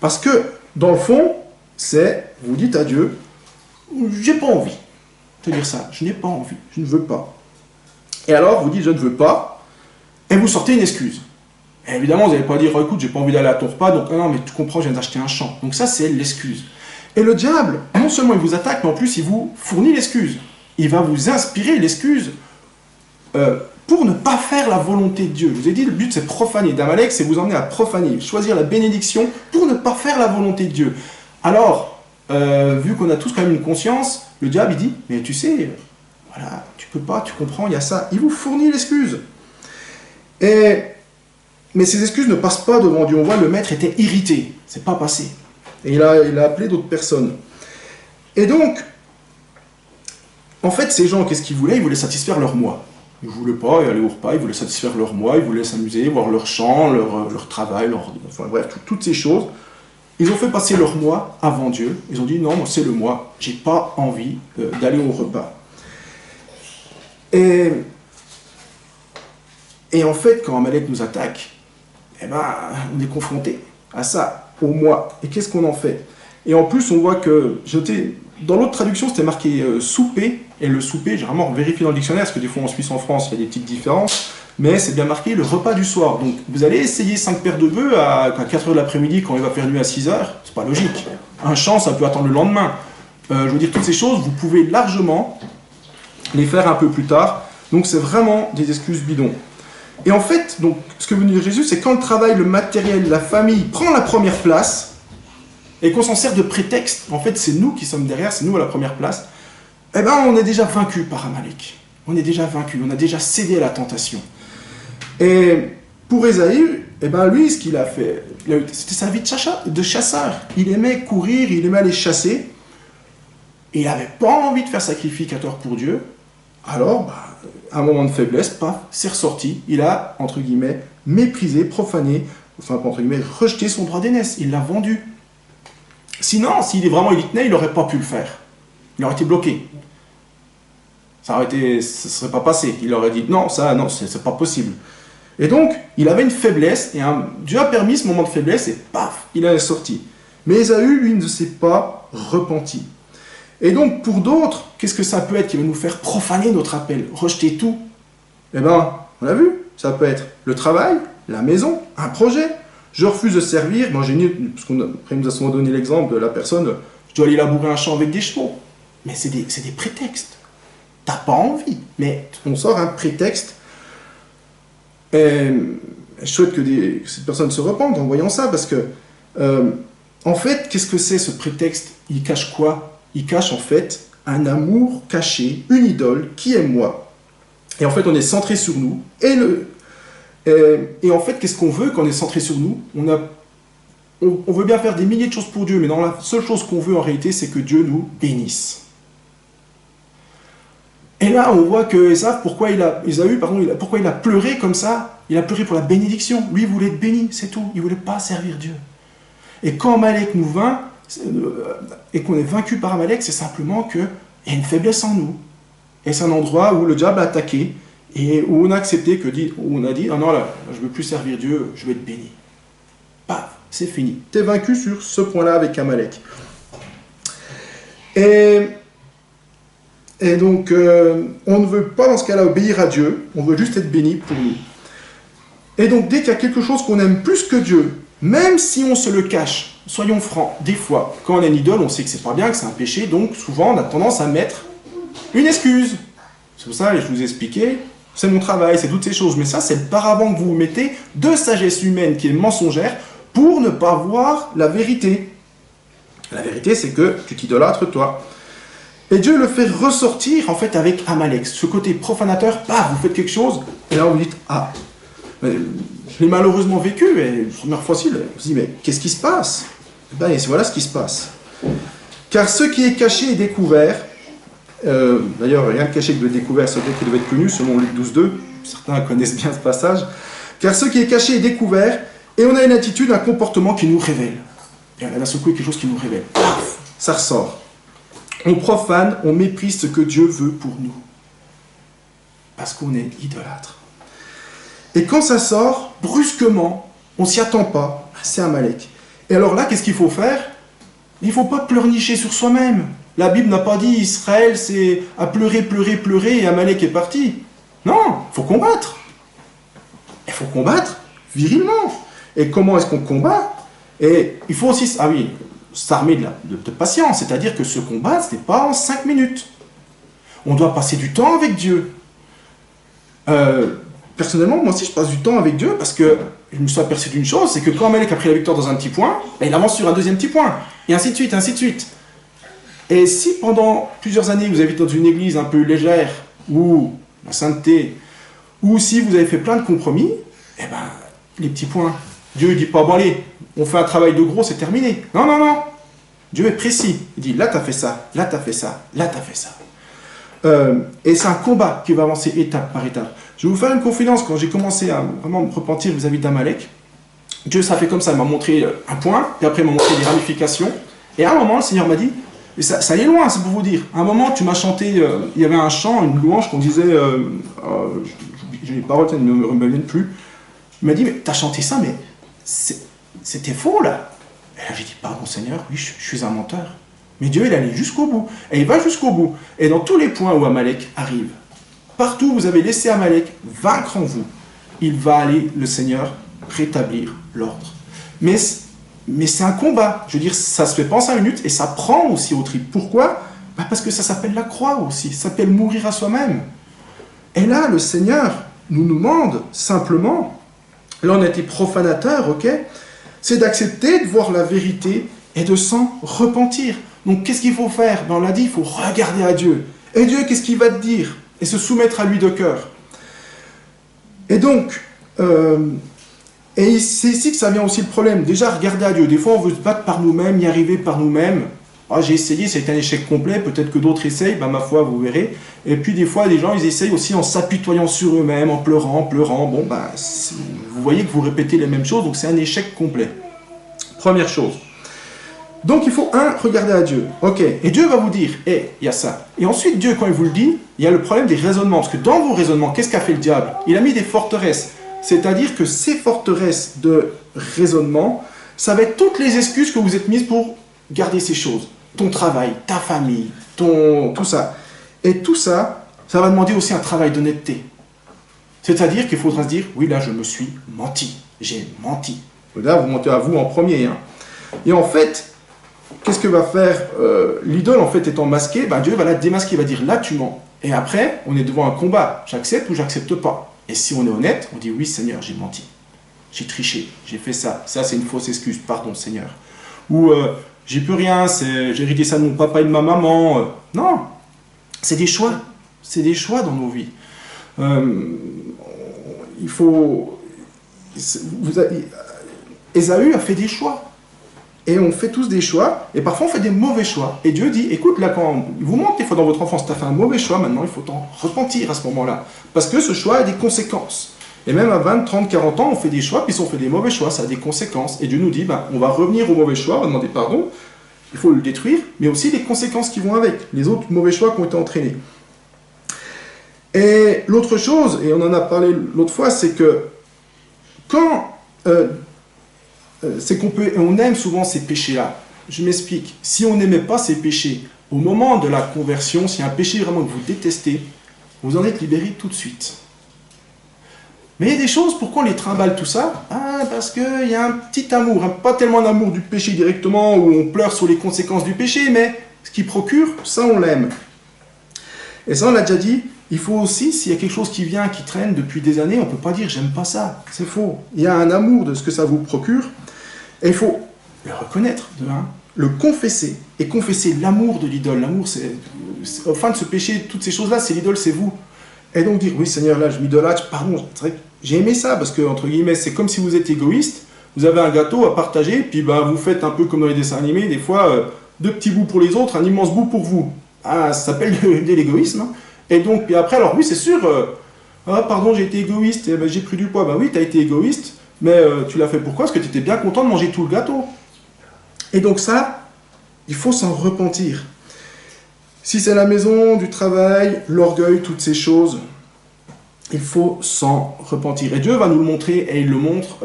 Parce que, dans le fond, c'est, vous dites à Dieu, j'ai pas envie de dire ça, je n'ai pas envie, je ne veux pas. Et alors, vous dites, je ne veux pas, et vous sortez une excuse. Et évidemment, vous n'allez pas dire, oh, écoute, j'ai pas envie d'aller à ton repas, donc non, mais tu comprends, je viens d'acheter un champ. Donc ça, c'est l'excuse. Et le diable, non seulement il vous attaque, mais en plus il vous fournit l'excuse. Il va vous inspirer l'excuse pour ne pas faire la volonté de Dieu. Je vous ai dit, le but c'est profaner. D'Amalek, c'est vous emmener à profaner, choisir la bénédiction pour ne pas faire la volonté de Dieu. Alors, vu qu'on a tous quand même une conscience, le diable il dit, mais tu sais, voilà, tu peux pas, tu comprends, il y a ça. Il vous fournit l'excuse. Mais ces excuses ne passent pas devant Dieu. On voit le maître était irrité, c'est pas passé. Et il a appelé d'autres personnes. Et donc, en fait, ces gens, qu'est-ce qu'ils voulaient? Ils voulaient satisfaire leur moi. Ils ne voulaient pas aller au repas, ils voulaient satisfaire leur moi, ils voulaient s'amuser, voir leur chant, leur travail, enfin bref, toutes ces choses. Ils ont fait passer leur moi avant Dieu. Ils ont dit, non, moi c'est le moi, j'ai pas envie d'aller au repas. Et en fait, quand Amalek nous attaque, eh ben, on est confronté à ça. Au moi. Et qu'est-ce qu'on en fait? Et en plus, on voit que, dans l'autre traduction, c'était marqué souper, et le souper, j'ai vraiment vérifié dans le dictionnaire, parce que des fois en Suisse, en France, il y a des petites différences, mais c'est bien marqué le repas du soir. Donc, vous allez essayer 5 paires de bœufs à 4 h de l'après-midi, quand il va faire nuit à 6 h, c'est pas logique. Un champ, ça peut attendre le lendemain. Je veux dire, toutes ces choses, vous pouvez largement les faire un peu plus tard. Donc, c'est vraiment des excuses bidons. Et en fait, donc, ce que veut dire Jésus, c'est quand le travail, le matériel, la famille prend la première place, et qu'on s'en sert de prétexte, en fait c'est nous qui sommes derrière, c'est nous à la première place, eh ben on est déjà vaincu par Amalek. On est déjà vaincu, on a déjà cédé à la tentation. Et pour Ésaü, eh ben lui, ce qu'il a fait, c'était sa vie de chasseur. Il aimait courir, il aimait aller chasser, et il n'avait pas envie de faire sacrificateur pour Dieu. Alors, à un moment de faiblesse, paf, c'est ressorti. Il a, entre guillemets, méprisé, profané, enfin, entre guillemets, rejeté son droit d'aînesse. Il l'a vendu. Sinon, s'il est vraiment y tenait, il n'aurait pas pu le faire. Il aurait été bloqué. Ça ne serait pas passé. Il aurait dit, non, ça, non, c'est pas possible. Et donc, il avait une faiblesse, et Dieu a permis ce moment de faiblesse, et paf, il est sorti. Mais Ésaü, lui, ne s'est pas repenti. Et donc, pour d'autres, qu'est-ce que ça peut être qui va nous faire profaner notre appel, rejeter tout? Eh bien, on l'a vu, ça peut être le travail, la maison, un projet. Je refuse de servir, parce qu'après nous a souvent donné l'exemple de la personne, je dois aller labourer un champ avec des chevaux. Mais c'est des prétextes. T'as pas envie, mais on sort un prétexte. Et je souhaite que cette personne se repente en voyant ça, parce que, en fait, qu'est-ce que c'est ce prétexte? Il cache quoi? Il cache en fait un amour caché, une idole qui est moi. Et en fait, on est centré sur nous. Et en fait, qu'est-ce qu'on veut quand on est centré sur nous? On veut bien faire des milliers de choses pour Dieu, mais la seule chose qu'on veut en réalité, c'est que Dieu nous bénisse. Et là, on voit que Ésaü, pourquoi il a pleuré comme ça? Il a pleuré pour la bénédiction. Lui, il voulait être béni, c'est tout. Il ne voulait pas servir Dieu. Et quand Amalek nous vainc, et qu'on est vaincu par Amalek, c'est simplement qu'il y a une faiblesse en nous. Et c'est un endroit où le diable a attaqué, et où on a accepté, où on a dit, non, là, je ne veux plus servir Dieu, je vais être béni. Paf, c'est fini. Tu es vaincu sur ce point-là avec Amalek. Et Et donc, on ne veut pas dans ce cas-là obéir à Dieu, on veut juste être béni pour nous. Et donc, dès qu'il y a quelque chose qu'on aime plus que Dieu, même si on se le cache, soyons francs, des fois, quand on a une idole, on sait que c'est pas bien, que c'est un péché, donc souvent on a tendance à mettre une excuse. C'est pour ça que je vous ai expliqué, c'est mon travail, c'est toutes ces choses. Mais ça, c'est le paravent que vous mettez de sagesse humaine qui est mensongère pour ne pas voir la vérité. La vérité, c'est que tu t'idolâtres toi. Et Dieu le fait ressortir, en fait, avec Amalek. Ce côté profanateur, vous faites quelque chose, et là, vous dites, je l'ai malheureusement vécu, et la première fois-ci, je me dis, mais qu'est-ce qui se passe? Voilà ce qui se passe. Car ce qui est caché est découvert. D'ailleurs, rien de caché que de découvert, c'est qui devait être connu, selon Luc 12.2. Certains connaissent bien ce passage. Car ce qui est caché est découvert, et on a une attitude, un comportement qui nous révèle. Et on a d'un seul coup quelque chose qui nous révèle. Paf, ça ressort. On profane, on méprise ce que Dieu veut pour nous. Parce qu'on est idolâtre. Et quand ça sort, brusquement, on ne s'y attend pas, c'est Amalek. Et alors là, qu'est-ce qu'il faut faire? Il ne faut pas pleurnicher sur soi-même. La Bible n'a pas dit Israël a pleuré, pleuré, pleuré et Amalek est parti. Non, il faut combattre. Il faut combattre virilement. Et comment est-ce qu'on combat? Et il faut aussi, s'armer de patience. C'est-à-dire que ce combat, ce n'est pas en 5 minutes. On doit passer du temps avec Dieu. Personnellement, moi aussi, je passe du temps avec Dieu parce que je me suis aperçu d'une chose, c'est que quand Amalek a pris la victoire dans un petit point, il avance sur un deuxième petit point. Et ainsi de suite, ainsi de suite. Et si pendant plusieurs années, vous avez été dans une église un peu légère, ou la sainteté, ou si vous avez fait plein de compromis, les petits points, Dieu ne dit pas, bon allez, on fait un travail de gros, c'est terminé. Non, non, non. Dieu est précis. Il dit, là, tu as fait ça, là, tu as fait ça, là, tu as fait ça. Et c'est un combat qui va avancer étape par étape. Je vais vous faire une confidence. Quand j'ai commencé à vraiment me repentir vis-à-vis d'Amalek, Dieu, ça fait comme ça. Il m'a montré un point, puis après, il m'a montré des ramifications. Et à un moment, le Seigneur m'a dit, et ça allait loin, c'est pour vous dire. À un moment, tu m'as chanté, il y avait un chant, une louange qu'on disait, j'ai les paroles, ça ne me reviennent plus. Il m'a dit, mais t'as chanté ça, mais c'était faux, là. Et là, j'ai dit, pardon, Seigneur, oui, je suis un menteur. Mais Dieu, il allait jusqu'au bout. Et il va jusqu'au bout. Et dans tous les points où Amalek arrive, partout où vous avez laissé Amalek vaincre en vous, il va aller, le Seigneur, rétablir l'ordre. Mais c'est un combat. Je veux dire, ça se fait pas en 5 minutes et ça prend aussi au trip. Pourquoi? Parce que ça s'appelle la croix aussi. Ça s'appelle mourir à soi-même. Et là, le Seigneur nous demande simplement, là on a été profanateur, ok? C'est d'accepter de voir la vérité et de s'en repentir. Donc qu'est-ce qu'il faut faire? On l'a dit, il faut regarder à Dieu. Et Dieu, qu'est-ce qu'il va te dire? Et se soumettre à lui de cœur. Et donc, c'est ici que ça vient aussi le problème. Déjà, regarder à Dieu. Des fois, on veut se battre par nous-mêmes, y arriver par nous-mêmes. J'ai essayé, c'est un échec complet. Peut-être que d'autres essayent, ma foi, vous verrez. Et puis, des fois, les gens, ils essayent aussi en s'apitoyant sur eux-mêmes, en pleurant, en pleurant. Bon, vous voyez que vous répétez les mêmes choses, donc c'est un échec complet. Première chose. Donc il faut, regarder à Dieu. Ok, et Dieu va vous dire, il y a ça. Et ensuite, Dieu, quand il vous le dit, il y a le problème des raisonnements. Parce que dans vos raisonnements, qu'est-ce qu'a fait le diable? Il a mis des forteresses. C'est-à-dire que ces forteresses de raisonnement, ça va être toutes les excuses que vous êtes mises pour garder ces choses. Ton travail, ta famille, tout ça. Et tout ça, ça va demander aussi un travail d'honnêteté. C'est-à-dire qu'il faudra se dire, oui, là, je me suis menti. J'ai menti. Là, vous mentez à vous en premier. Et en fait, qu'est-ce que va faire l'idole, en fait, étant masquée? Dieu va la démasquer, il va dire, là, tu mens. Et après, on est devant un combat. J'accepte ou j'accepte pas. Et si on est honnête, on dit, oui, Seigneur, j'ai menti. J'ai triché, j'ai fait ça. Ça, c'est une fausse excuse. Pardon, Seigneur. Ou, j'y peux rien, j'ai hérité ça de mon papa et de ma maman. Non, c'est des choix. C'est des choix dans nos vies. Il faut... Ésaü a fait des choix. Et on fait tous des choix, et parfois on fait des mauvais choix. Et Dieu dit, écoute, là, quand il vous montre des fois dans votre enfance, tu as fait un mauvais choix, maintenant il faut t'en repentir à ce moment-là. Parce que ce choix a des conséquences. Et même à 20, 30, 40 ans, on fait des choix, puis si on fait des mauvais choix, ça a des conséquences. Et Dieu nous dit, on va revenir au mauvais choix, on va demander pardon, il faut le détruire, mais aussi les conséquences qui vont avec, les autres mauvais choix qui ont été entraînés. Et l'autre chose, et on en a parlé l'autre fois, c'est que quand... c'est qu'on aime souvent ces péchés-là. Je m'explique. Si on n'aimait pas ces péchés, Au moment de la conversion, s'il y a un péché vraiment que vous détestez, vous en êtes libéré tout de suite. Mais il y a des choses, pourquoi on les trimballe tout ça? Parce qu'il y a un petit amour, pas tellement un amour du péché directement, où on pleure sur les conséquences du péché, mais ce qui procure, ça on l'aime. Et ça on l'a déjà dit, il faut aussi, s'il y a quelque chose qui vient, qui traîne depuis des années, on ne peut pas dire j'aime pas ça, c'est faux. Il y a un amour de ce que ça vous procure, et il faut le reconnaître, le confesser, et confesser l'amour de l'idole. L'amour, c'est au fin de ce péché, toutes ces choses-là, c'est l'idole, c'est vous. Et donc dire, oui Seigneur, là je m'idolâtre, pardon, j'ai aimé ça, parce que, entre guillemets, c'est comme si vous êtes égoïste, vous avez un gâteau à partager, puis vous faites un peu comme dans les dessins animés, des fois, 2 petits bouts pour les autres, un immense bout pour vous. Ça s'appelle de l'égoïsme. Et donc, puis après, alors oui, c'est sûr, pardon, j'ai été égoïste, j'ai pris du poids. Oui, tu as été égoïste, mais tu l'as fait pourquoi? Parce que tu étais bien content de manger tout le gâteau. Et donc ça, il faut s'en repentir. Si c'est la maison, du travail, l'orgueil, toutes ces choses, il faut s'en repentir. Et Dieu va nous le montrer, et il le montre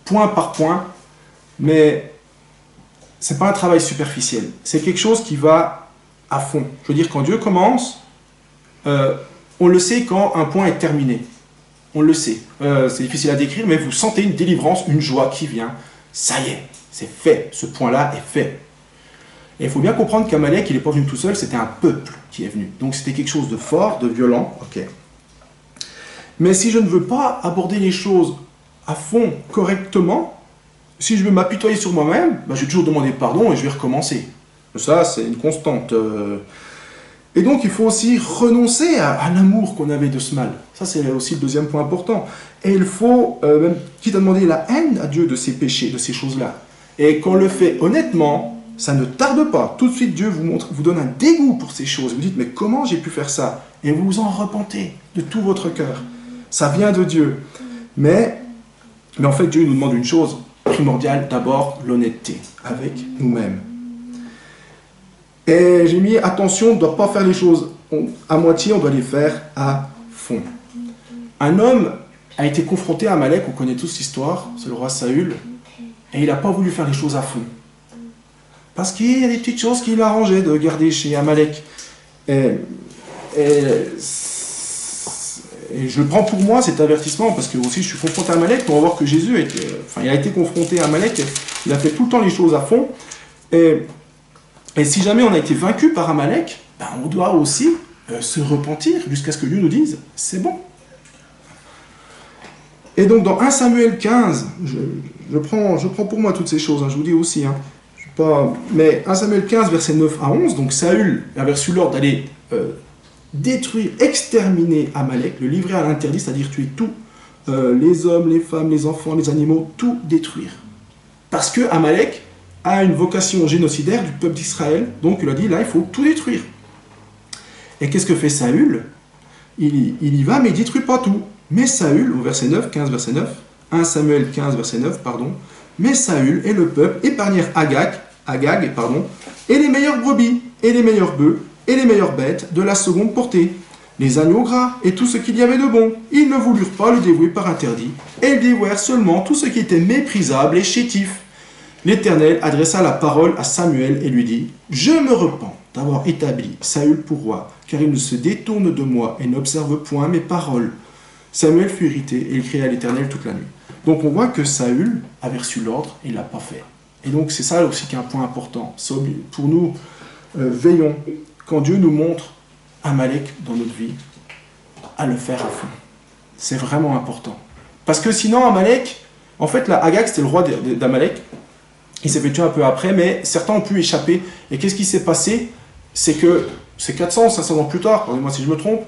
point par point, mais c'est pas un travail superficiel. C'est quelque chose qui va à fond. Je veux dire, quand Dieu commence, on le sait quand un point est terminé. On le sait. C'est difficile à décrire, mais vous sentez une délivrance, une joie qui vient. Ça y est, c'est fait. Ce point-là est fait. Et il faut bien comprendre qu'Amalek, il n'est pas venu tout seul, c'était un peuple qui est venu. Donc c'était quelque chose de fort, de violent, ok. Mais si je ne veux pas aborder les choses à fond, correctement, si je veux m'apitoyer sur moi-même, je vais toujours demander pardon et je vais recommencer. Ça, c'est une constante. Et donc, il faut aussi renoncer à l'amour qu'on avait de ce mal. Ça, c'est aussi le deuxième point important. Et il faut, même quitte à demander la haine à Dieu de ces péchés, de ces choses-là. Et quand on le fait honnêtement, ça ne tarde pas. Tout de suite, Dieu vous donne un dégoût pour ces choses. Vous dites, mais comment j'ai pu faire ça? Et vous vous en repentez de tout votre cœur. Ça vient de Dieu. Mais en fait, Dieu nous demande une chose primordiale, d'abord l'honnêteté avec nous-mêmes. Et j'ai mis, attention, on ne doit pas faire les choses à moitié, on doit les faire à fond. Un homme a été confronté à Amalek, on connaît tous l'histoire, c'est le roi Saül, et il n'a pas voulu faire les choses à fond. Parce qu'il y a des petites choses qu'il arrangeait de garder chez Amalek. Et je le prends pour moi, cet avertissement, parce que aussi je suis confronté à Amalek, on va voir que Jésus il a été confronté à Amalek, il a fait tout le temps les choses à fond. Et si jamais on a été vaincu par Amalek, on doit aussi se repentir jusqu'à ce que Dieu nous dise « c'est bon ». Et donc dans 1 Samuel 15, je prends pour moi toutes ces choses, je vous dis aussi, mais 1 Samuel 15, versets 9 à 11, donc Saül avait reçu l'ordre d'aller détruire, exterminer Amalek, le livrer à l'interdit, c'est-à-dire tuer tout, les hommes, les femmes, les enfants, les animaux, tout détruire. Parce que Amalek a une vocation génocidaire du peuple d'Israël, donc il a dit, là, il faut tout détruire. Et qu'est-ce que fait Saül? Il y va, mais il ne détruit pas tout. Mais Saül, au verset 9, 15, verset 9, 1 Samuel 15, verset 9, pardon, mais Saül et le peuple épargnèrent Agag, et les meilleures brebis, et les meilleurs bœufs, et les meilleures bêtes de la seconde portée, les agneaux gras, et tout ce qu'il y avait de bon. Ils ne voulurent pas le dévouer par interdit, et ils dévouèrent seulement tout ce qui était méprisable et chétif. L'Éternel adressa la parole à Samuel et lui dit, « Je me repens d'avoir établi Saül pour roi, car il ne se détourne de moi et n'observe point mes paroles. » Samuel fut irrité et il cria à l'Éternel toute la nuit. Donc on voit que Saül avait reçu l'ordre et il ne l'a pas fait. Et donc c'est ça aussi qui est un point important. Pour nous, veillons, quand Dieu nous montre Amalek dans notre vie, à le faire à fond. C'est vraiment important. Parce que sinon Amalek, en fait là, Agag c'était le roi d'Amalek, il s'est fait tuer un peu après, mais certains ont pu échapper. Et qu'est-ce qui s'est passé? C'est que, c'est 400, 500 ans plus tard, pardonnez-moi si je me trompe,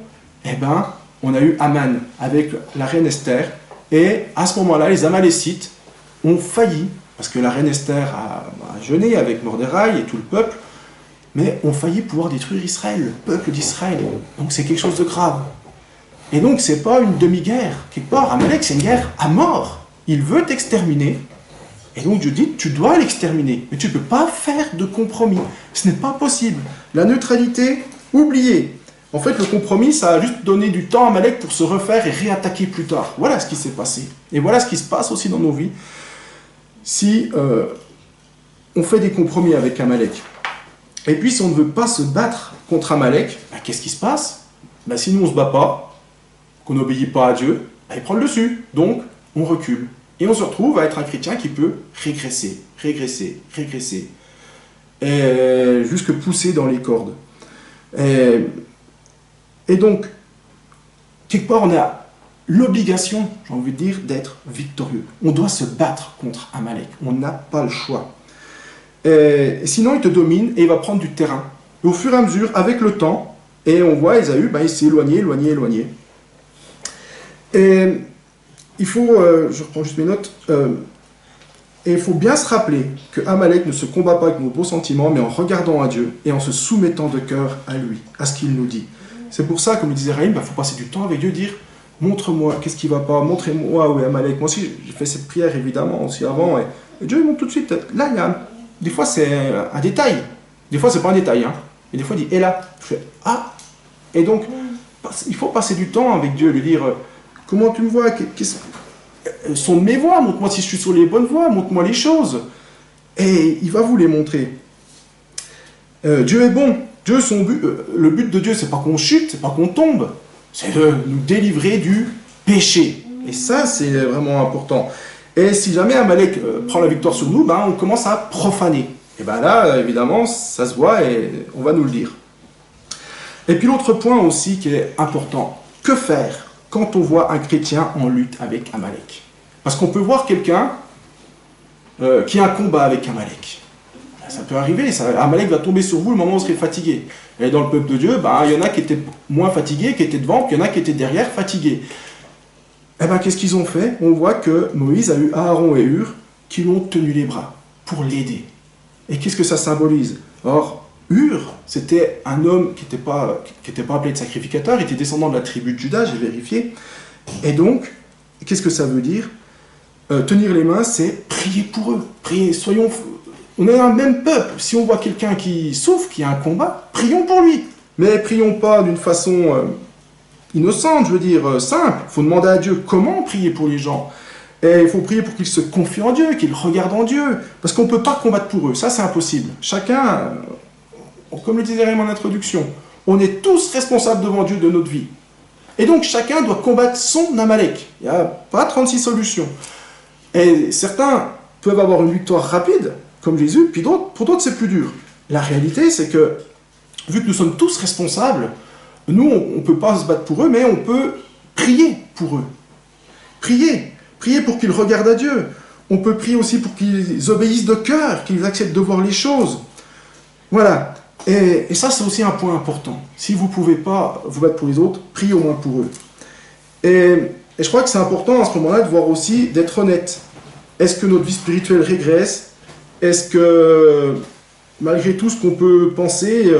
on a eu Aman avec la reine Esther. Et à ce moment-là, les Amalécites ont failli, parce que la reine Esther a jeûné avec Mordéraï et tout le peuple, mais ont failli pouvoir détruire Israël, le peuple d'Israël. Donc c'est quelque chose de grave. Et donc c'est pas une demi-guerre. Quelque part, Amalek, c'est une guerre à mort. Il veut t'exterminer. Et donc Dieu dit, tu dois l'exterminer. Mais tu ne peux pas faire de compromis. Ce n'est pas possible. La neutralité, oubliez. En fait, le compromis, ça a juste donné du temps à Amalek pour se refaire et réattaquer plus tard. Voilà ce qui s'est passé. Et voilà ce qui se passe aussi dans nos vies. Si on fait des compromis avec Amalek. Et puis, si on ne veut pas se battre contre Amalek, ben, qu'est-ce qui se passe? Ben, si nous, on ne se bat pas, qu'on n'obéit pas à Dieu, ben, il prend le dessus. Donc, on recule. Et on se retrouve à être un chrétien qui peut régresser, et jusque pousser dans les cordes. Et donc, quelque part, on a l'obligation, j'ai envie de dire, d'être victorieux. On doit se battre contre Amalek. On n'a pas le choix. Sinon, il te domine et il va prendre du terrain. Et au fur et à mesure, avec le temps, et on voit Ésaü, ben, il s'est éloigné. Et il faut, je reprends juste mes notes, et il faut bien se rappeler que Amalek ne se combat pas avec nos beaux sentiments, mais en regardant à Dieu et en se soumettant de cœur à lui, à ce qu'il nous dit. C'est pour ça, comme le disait Raïm, il faut passer du temps avec Dieu, dire montre-moi qu'est-ce qui ne va pas, montrez-moi où est Amalek. Moi aussi, j'ai fait cette prière évidemment aussi avant, et Dieu il montre tout de suite. Là, il y a des fois c'est un détail, des fois c'est pas un détail, hein. Et des fois il dit et là, je fais ah. Et donc il faut passer du temps avec Dieu, lui dire comment tu me vois, sont mes voies, montre-moi si je suis sur les bonnes voies, montre-moi les choses. Et il va vous les montrer. Dieu est bon. Dieu, le but de Dieu, c'est pas qu'on chute, c'est pas qu'on tombe, c'est de nous délivrer du péché. Et ça, c'est vraiment important. Et si jamais Amalek prend la victoire sur nous, ben, on commence à profaner. Et bien là, évidemment, ça se voit et on va nous le dire. Et puis l'autre point aussi qui est important, que faire quand on voit un chrétien en lutte avec Amalek? Parce qu'on peut voir quelqu'un qui a un combat avec Amalek. Ça peut arriver, Amalek va tomber sur vous le moment où vous serez fatigué. Et dans le peuple de Dieu, ben, il y en a qui étaient moins fatigués, qui étaient devant, puis il y en a qui étaient derrière fatigués. Eh bien, qu'est-ce qu'ils ont fait? On voit que Moïse a eu Aaron et Hur qui l'ont tenu les bras pour l'aider. Et qu'est-ce que ça symbolise? Or, Hur, c'était un homme qui n'était pas appelé de sacrificateur, il était descendant de la tribu de Juda, j'ai vérifié. Et donc, qu'est-ce que ça veut dire? Tenir les mains, c'est prier pour eux. Prier, on est un même peuple. Si on voit quelqu'un qui souffre, qui a un combat, prions pour lui. Mais prions pas d'une façon innocente, je veux dire, simple. Il faut demander à Dieu comment prier pour les gens. Et il faut prier pour qu'ils se confient en Dieu, qu'ils regardent en Dieu. Parce qu'on ne peut pas combattre pour eux. Ça, c'est impossible. Chacun, comme le disait Raymond en introduction, on est tous responsables devant Dieu de notre vie. Et donc, chacun doit combattre son Amalek. Il n'y a pas 36 solutions. Et certains peuvent avoir une victoire rapide, comme Jésus, puis pour d'autres, c'est plus dur. La réalité, c'est que, vu que nous sommes tous responsables, nous, on ne peut pas se battre pour eux, mais on peut prier pour eux. Prier pour qu'ils regardent à Dieu. On peut prier aussi pour qu'ils obéissent de cœur, qu'ils acceptent de voir les choses. Voilà. Et ça, c'est aussi un point important. Si vous ne pouvez pas vous battre pour les autres, priez au moins pour eux. Et je crois que c'est important à ce moment-là de voir aussi, d'être honnête. Est-ce que notre vie spirituelle régresse? Est-ce que, malgré tout ce qu'on peut penser,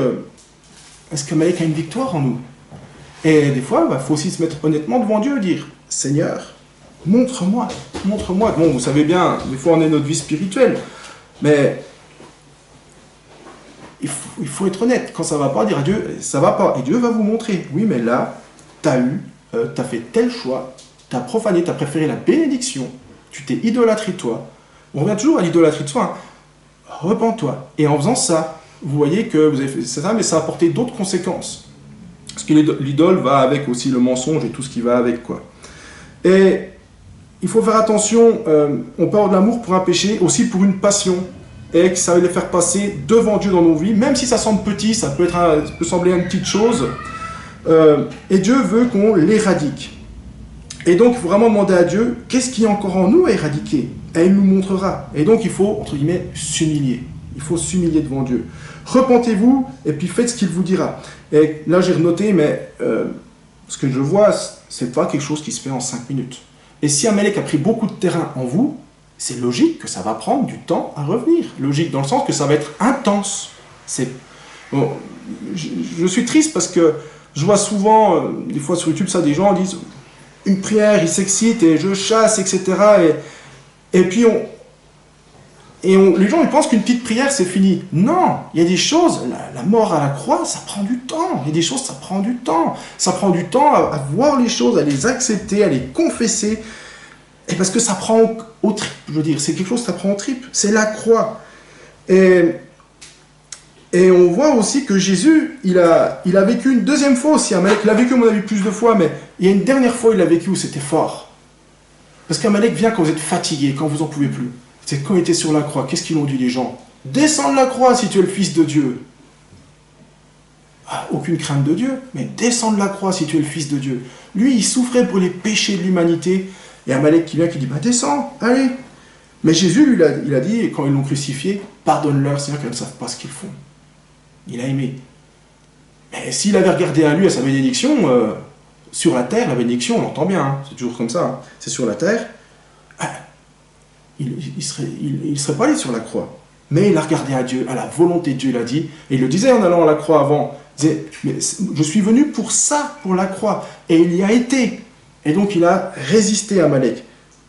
est-ce que Malek a une victoire en nous? Et des fois, il faut aussi se mettre honnêtement devant Dieu et dire « Seigneur, montre-moi. Bon, vous savez bien, des fois on est notre vie spirituelle, mais il faut être honnête. Quand ça ne va pas, dire à Dieu « ça ne va pas ». Et Dieu va vous montrer « oui, mais là, tu as fait tel choix, tu as profané, tu as préféré la bénédiction, tu t'es idolâtré toi. » On revient toujours à l'idolâtrie de soi. Hein. Repens-toi. Et en faisant ça, vous voyez que vous avez fait ça, mais ça a apporté d'autres conséquences. Parce que l'idole va avec aussi le mensonge et tout ce qui va avec, quoi. Et il faut faire attention, on peut avoir de l'amour pour un péché, aussi pour une passion, et que ça va les faire passer devant Dieu dans nos vies, même si ça semble petit, ça peut sembler une petite chose, et Dieu veut qu'on l'éradique. Et donc, il faut vraiment demander à Dieu, qu'est-ce qui est encore en nous à éradiquer? Et il nous montrera. Et donc, il faut, entre guillemets, s'humilier. Il faut s'humilier devant Dieu. Repentez-vous, et puis faites ce qu'il vous dira. Et là, j'ai renoté, mais ce que je vois, c'est pas quelque chose qui se fait en 5 minutes. Et si Amalek a pris beaucoup de terrain en vous, c'est logique que ça va prendre du temps à revenir. Logique dans le sens que ça va être intense. Bon, je suis triste parce que je vois souvent, des fois sur YouTube, ça, des gens disent une prière, ils s'excitent et je chasse, etc. Et puis les gens ils pensent qu'une petite prière c'est fini. Non, il y a des choses, la mort à la croix, ça prend du temps. Il y a des choses, ça prend du temps. Ça prend du temps à voir les choses, à les accepter, à les confesser. Et parce que ça prend au trip, je veux dire, c'est quelque chose que ça prend au trip. C'est la croix. Et on voit aussi que Jésus, il a vécu une deuxième fois aussi. Amalek, il a vécu, à mon avis, plus de fois, mais il y a une dernière fois, il a vécu où c'était fort. Parce qu'Amalek vient quand vous êtes fatigué, quand vous n'en pouvez plus. C'est quand il était sur la croix, qu'est-ce qu'ils ont dit les gens? Descends de la croix si tu es le Fils de Dieu. Ah, aucune crainte de Dieu, mais descends de la croix si tu es le Fils de Dieu. Lui, il souffrait pour les péchés de l'humanité. Et Amalek qui vient, qui dit, bah descends, allez. Mais Jésus, il a dit, quand ils l'ont crucifié, pardonne-leur, Seigneur, qu'ils ne savent pas ce qu'ils font. Il a aimé. Mais s'il avait regardé à lui, à sa bénédiction, sur la terre, la bénédiction, on l'entend bien, hein, c'est toujours comme ça, hein, c'est sur la terre, il serait pas allé sur la croix. Mais il a regardé à Dieu, à la volonté de Dieu, il a dit, et il le disait en allant à la croix avant, il disait, mais je suis venu pour ça, pour la croix, et il y a été. Et donc il a résisté à Amalek.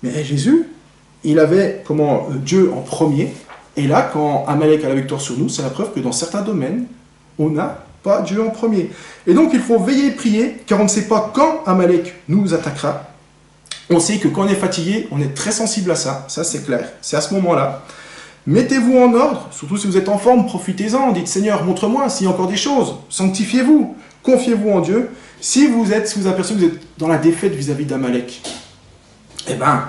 Mais Jésus, il avait Dieu en premier. Et là, quand Amalek a la victoire sur nous, c'est la preuve que dans certains domaines, on n'a pas Dieu en premier. Et donc, il faut veiller et prier, car on ne sait pas quand Amalek nous attaquera. On sait que quand on est fatigué, on est très sensible à ça. Ça, c'est clair. C'est à ce moment-là. Mettez-vous en ordre, surtout si vous êtes en forme, profitez-en. Dites, Seigneur, montre-moi s'il y a encore des choses. Sanctifiez-vous. Confiez-vous en Dieu. Si vous apercevez que vous êtes dans la défaite vis-à-vis d'Amalek, eh bien,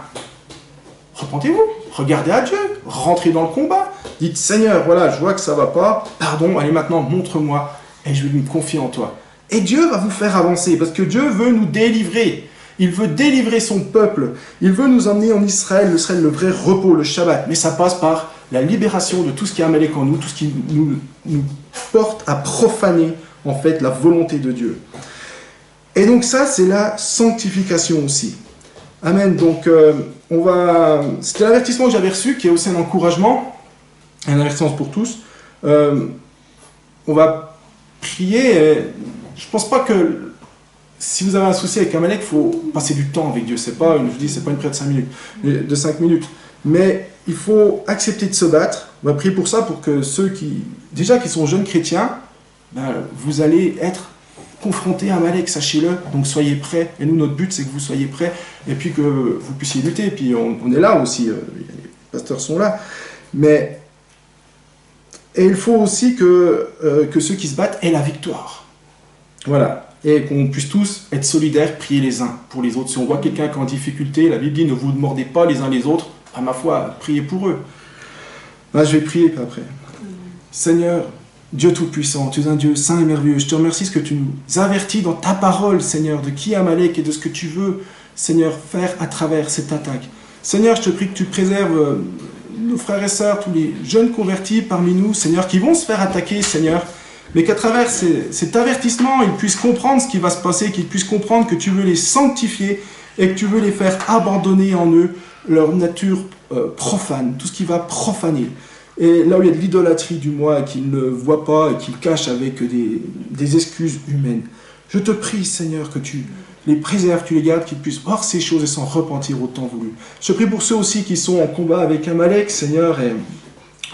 repentez-vous. Regardez à Dieu, rentrez dans le combat, dites Seigneur, voilà, je vois que ça ne va pas, pardon, allez maintenant, montre-moi, et je vais me confier en toi. Et Dieu va vous faire avancer, parce que Dieu veut nous délivrer, il veut délivrer son peuple, il veut nous emmener en Israël, le vrai repos, le Shabbat, mais ça passe par la libération de tout ce qui est Amalek en nous, tout ce qui nous porte à profaner, en fait, la volonté de Dieu. Et donc ça, c'est la sanctification aussi. Amen. Donc, c'était l'avertissement que j'avais reçu, qui est aussi un encouragement, un avertissement pour tous. On va prier. Je ne pense pas que si vous avez un souci avec Amalek, il faut passer du temps avec Dieu. C'est pas une prière de 5 minutes. Mais il faut accepter de se battre. On va prier pour ça, pour que ceux qui sont jeunes chrétiens, vous allez être confronté à Amalek, sachez-le, donc soyez prêts, et nous notre but c'est que vous soyez prêts, et puis que vous puissiez lutter, et puis on est là aussi, les pasteurs sont là, et il faut aussi que ceux qui se battent aient la victoire, voilà, et qu'on puisse tous être solidaires, prier les uns pour les autres. Si on voit quelqu'un qui est en difficulté, la Bible dit ne vous mordez pas les uns les autres, à ma foi, priez pour eux. Là, je vais prier après. Seigneur, Dieu Tout-Puissant, tu es un Dieu saint et merveilleux. Je te remercie de ce que tu nous avertis dans ta parole, Seigneur, de qui est Amalek et de ce que tu veux, Seigneur, faire à travers cette attaque. Seigneur, je te prie que tu préserves nos frères et sœurs, tous les jeunes convertis parmi nous, Seigneur, qui vont se faire attaquer, Seigneur, mais qu'à travers cet avertissement, ils puissent comprendre ce qui va se passer, qu'ils puissent comprendre que tu veux les sanctifier et que tu veux les faire abandonner en eux leur nature profane, tout ce qui va profaner. Et là où il y a de l'idolâtrie du moi, qu'ils ne voient pas et qu'ils cachent avec des excuses humaines. Je te prie, Seigneur, que tu les préserves, tu les gardes, qu'ils puissent voir ces choses et s'en repentir au temps voulu. Je te prie pour ceux aussi qui sont en combat avec Amalek, Seigneur, et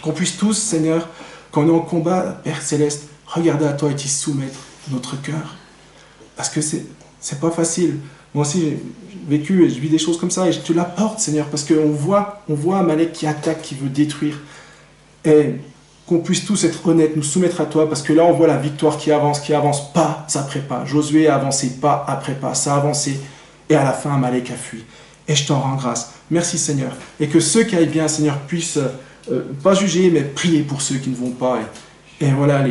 qu'on puisse tous, Seigneur, quand on est en combat, Père Céleste, regarder à toi et t'y soumettre notre cœur. Parce que c'est pas facile. Moi aussi, j'ai vécu et je vis des choses comme ça et je te l'apporte, Seigneur, parce qu'on voit Amalek qui attaque, qui veut détruire. Et qu'on puisse tous être honnêtes, nous soumettre à toi, parce que là on voit la victoire qui avance pas après pas. Josué a avancé pas après pas, ça a avancé, et à la fin Amalek a fui. Et je t'en rends grâce. Merci Seigneur. Et que ceux qui aillent bien, Seigneur, puissent pas juger, mais prier pour ceux qui ne vont pas. Et voilà,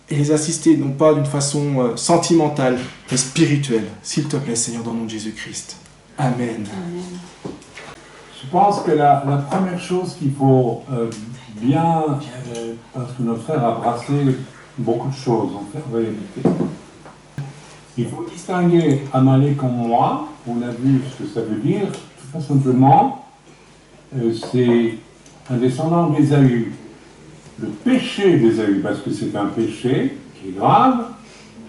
les assister, non pas d'une façon sentimentale, mais spirituelle. S'il te plaît, Seigneur, dans le nom de Jésus-Christ. Amen. Amen. Je pense que la première chose qu'il faut parce que notre frère a brassé beaucoup de choses, en réalité. Il faut distinguer Amalek en moi, on a vu ce que ça veut dire, tout simplement, c'est un descendant d'Ésaü. Le péché d'Ésaü, parce que c'est un péché qui est grave,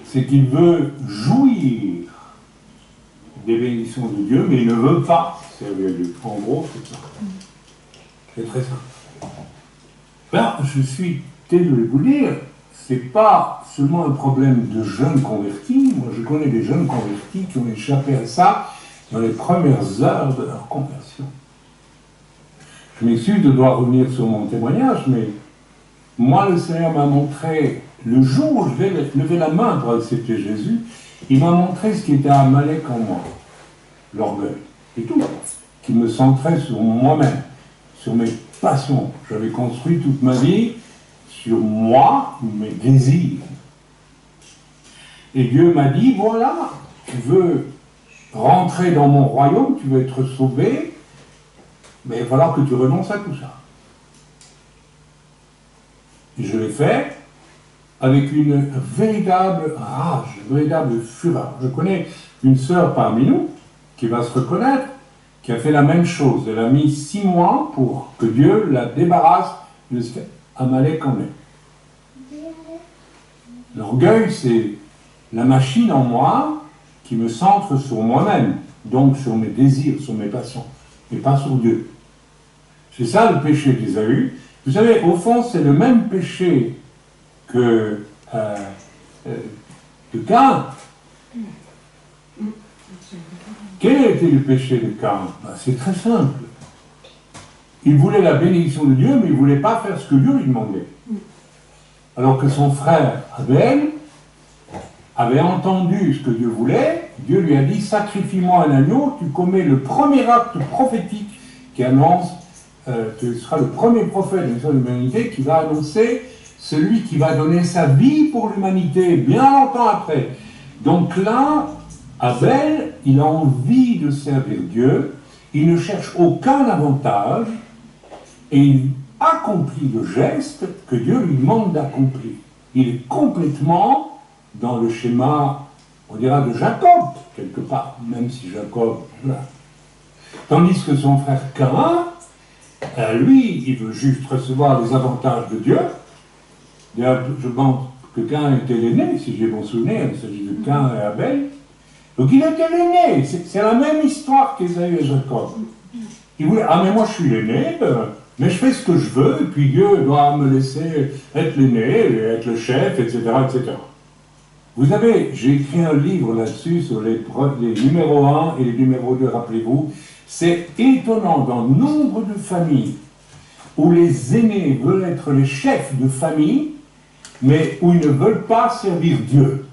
c'est qu'il veut jouir des bénédictions de Dieu, mais il ne veut pas servir Dieu. En gros, c'est ça. C'est très simple. Ben, je suis désolé de vous dire, c'est pas seulement un problème de jeunes convertis. Moi, je connais des jeunes convertis qui ont échappé à ça dans les premières heures de leur conversion. Je m'excuse de devoir revenir sur mon témoignage, mais moi, le Seigneur m'a montré, le jour où je vais lever la main pour accepter Jésus, il m'a montré ce qui était Amalek en moi, l'orgueil, et tout, qui me centrait sur moi-même, sur mes passions. J'avais construit toute ma vie sur moi, mes désirs. Et Dieu m'a dit, voilà, tu veux rentrer dans mon royaume, tu veux être sauvé, mais il va falloir que tu renonces à tout ça. Et je l'ai fait avec une véritable rage, une véritable fureur. Je connais une sœur parmi nous qui va se reconnaître, qui a fait la même chose. Elle a mis 6 mois pour que Dieu la débarrasse de ce qu'Amalek en est. L'orgueil, c'est la machine en moi qui me centre sur moi-même, donc sur mes désirs, sur mes passions, et pas sur Dieu. C'est ça le péché d'Ésaü. Vous savez, au fond, c'est le même péché que de Caïn. Quel était le péché de Caïn? C'est très simple. Il voulait la bénédiction de Dieu, mais il ne voulait pas faire ce que Dieu lui demandait. Alors que son frère Abel avait entendu ce que Dieu voulait, Dieu lui a dit, sacrifie-moi un agneau, tu commets le premier acte prophétique qui annonce, tu seras le premier prophète de l'histoire de l'humanité qui va annoncer celui qui va donner sa vie pour l'humanité bien longtemps après. Donc là, Abel, il a envie de servir Dieu, il ne cherche aucun avantage, et il accomplit le geste que Dieu lui demande d'accomplir. Il est complètement dans le schéma, on dira, de Jacob, quelque part, même si Jacob, voilà. Tandis que son frère Caïn, lui, il veut juste recevoir les avantages de Dieu. D'ailleurs, je pense que Caïn était l'aîné, si j'ai bon souvenir, il s'agit de Caïn et Abel. Donc il était l'aîné, c'est la même histoire qu'Ésaü et Jacob. Il voulait, ah mais moi je suis l'aîné, mais je fais ce que je veux, et puis Dieu doit me laisser être l'aîné, être le chef, etc., etc. Vous savez, j'ai écrit un livre là-dessus, sur les numéros 1 et les numéros 2, rappelez-vous. C'est étonnant, dans nombre de familles, où les aînés veulent être les chefs de famille, mais où ils ne veulent pas servir Dieu.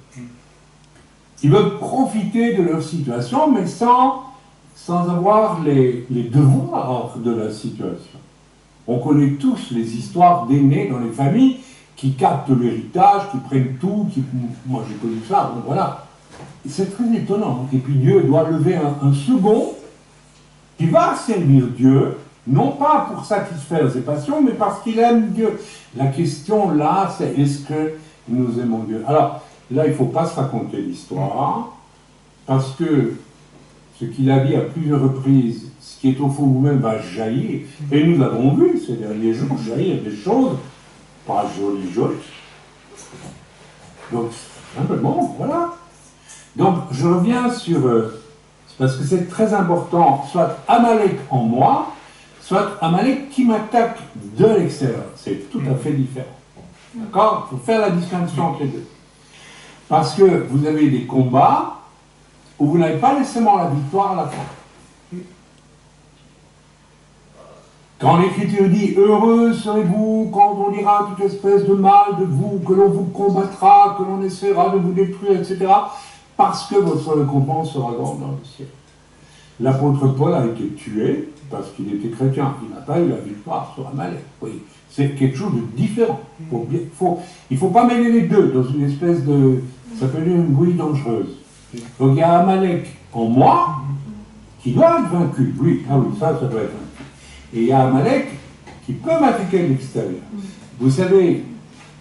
Ils veulent profiter de leur situation, mais sans avoir les devoirs de la situation. On connaît tous les histoires d'aînés dans les familles qui captent l'héritage, qui prennent tout, moi j'ai connu ça, donc voilà. C'est très étonnant. Et puis Dieu doit lever un second qui va servir Dieu, non pas pour satisfaire ses passions, mais parce qu'il aime Dieu. La question là, c'est est-ce que nous aimons Dieu? Alors, là, il ne faut pas se raconter l'histoire, parce que ce qu'il a dit à plusieurs reprises, ce qui est au fond de vous-même va jaillir, et nous l'avons vu ces derniers jours, jaillir des choses pas jolies. Donc, simplement, voilà. Donc, je reviens sur... parce que c'est très important, soit Amalek en moi, soit Amalek qui m'attaque de l'extérieur. C'est tout à fait différent. D'accord? Il faut faire la distinction entre les deux. Parce que vous avez des combats où vous n'avez pas nécessairement la victoire à la fin. Quand l'Écriture dit « Heureux serez-vous quand on dira toute espèce de mal de vous, que l'on vous combattra, que l'on essaiera de vous détruire, etc. » parce que votre récompense sera grande dans le ciel. L'apôtre Paul a été tué parce qu'il était chrétien. Il n'a pas eu la victoire sur Amalek. Oui. C'est quelque chose de différent. Il ne faut pas mêler les deux dans une espèce de... Ça peut être une bouillie dangereuse. Donc il y a Amalek en moi qui doit être vaincu. Oui, ah oui, ça doit être vaincu. Et il y a Amalek qui peut m'attaquer de l'extérieur. Vous savez,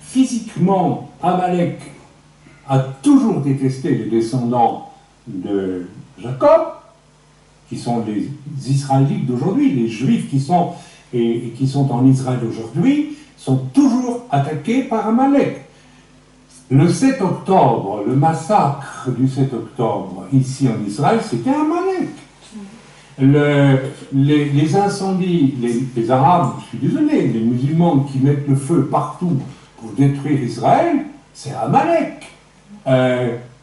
physiquement, Amalek a toujours détesté les descendants de Jacob, qui sont les Israélites d'aujourd'hui, les Juifs qui sont en Israël aujourd'hui, sont toujours attaqués par Amalek. Le 7 octobre, le massacre du 7 octobre, ici en Israël, c'était Amalek. Les incendies, les Arabes, je suis désolé, les musulmans qui mettent le feu partout pour détruire Israël, c'est Amalek.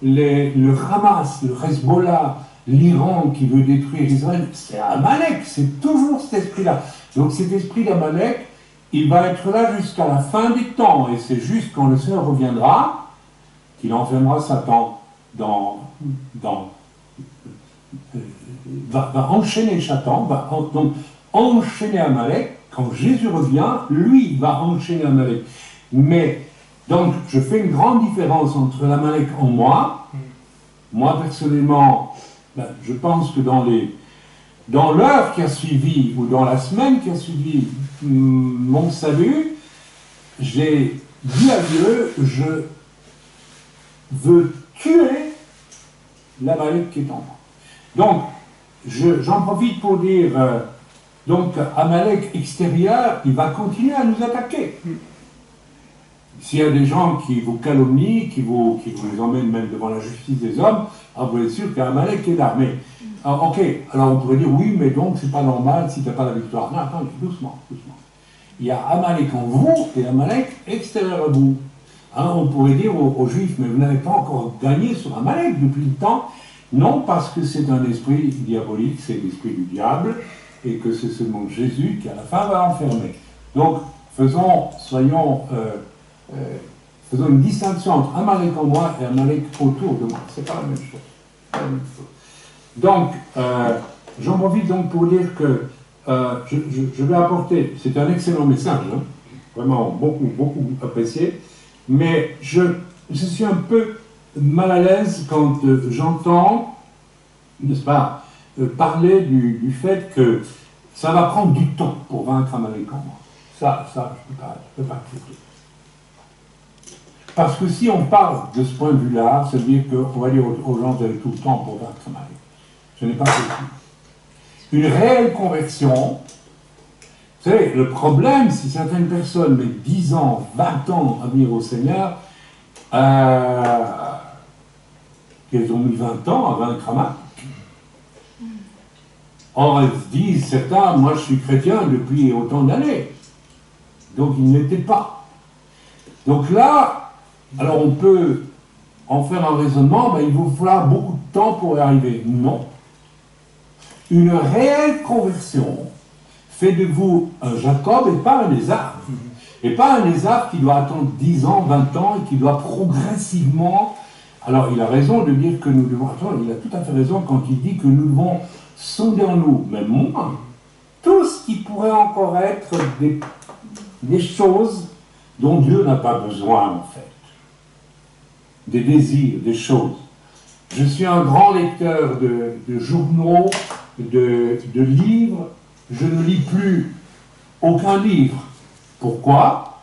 Le Hamas, le Hezbollah, l'Iran qui veut détruire Israël, c'est Amalek, c'est toujours cet esprit-là. Donc cet esprit d'Amalek, il va être là jusqu'à la fin des temps, et c'est juste quand le Seigneur reviendra qu'il enfermera Satan va enchaîner Satan, donc enchaîner Amalek. Quand Jésus revient, lui va enchaîner Amalek. Mais, donc, je fais une grande différence entre l'Amalek en moi. Moi, personnellement, je pense que dans l'heure qui a suivi, ou dans la semaine qui a suivi mon salut, j'ai dit à Dieu, je veux tuer l'Amalek qui est en moi. Donc, j'en profite pour dire, donc, Amalek extérieur, il va continuer à nous attaquer. S'il y a des gens qui vous calomnient, qui vous les emmènent même devant la justice des hommes, alors vous êtes sûr qu'Amalek est là. Mais, ok, alors on pourrait dire, oui, mais donc c'est pas normal si tu n'as pas la victoire. Non, attendez, doucement, doucement. Il y a Amalek en vous et Amalek extérieur à vous. Hein, on pourrait dire aux Juifs, mais vous n'avez pas encore gagné sur Amalek depuis le temps. Non, parce que c'est un esprit diabolique, c'est l'esprit du diable, et que c'est seulement Jésus qui à la fin va enfermer. Donc, faisons une distinction entre Amalek en moi et Amalek autour de moi. C'est pas la même chose. Pas la même chose. Donc, j'en profite donc pour dire que je vais apporter, c'est un excellent message, hein, vraiment beaucoup, beaucoup apprécié, mais je suis un peu mal à l'aise quand j'entends, n'est-ce pas, parler du fait que ça va prendre du temps pour vaincre Amalek en moi. Ça, je ne peux pas accepter. Parce que si on parle de ce point de vue-là, ça veut dire qu'on va dire aux gens, vous avez tout le temps pour vaincre Amalek. Ce n'est pas possible. Une réelle conversion, vous savez, le problème, si certaines personnes mettent 10 ans, 20 ans à venir au Seigneur, qu'elles ont mis 20 ans à vaincre Amalek. Or, elles se disent, certains, moi je suis chrétien depuis autant d'années. Donc ils ne l'étaient pas. Donc là, alors on peut en faire un raisonnement, il vous faudra beaucoup de temps pour y arriver. Non. Une réelle conversion fait de vous un Jacob et pas un Ésav. Et pas un Ésav qui doit attendre 10 ans, 20 ans et qui doit progressivement... Alors il a raison de dire que nous devons... Attends, il a tout à fait raison quand il dit que nous devons sonder en nous, même moi, tout ce qui pourrait encore être des choses dont Dieu n'a pas besoin en fait. Des désirs, des choses. Je suis un grand lecteur de journaux, de livres. Je ne lis plus aucun livre. Pourquoi?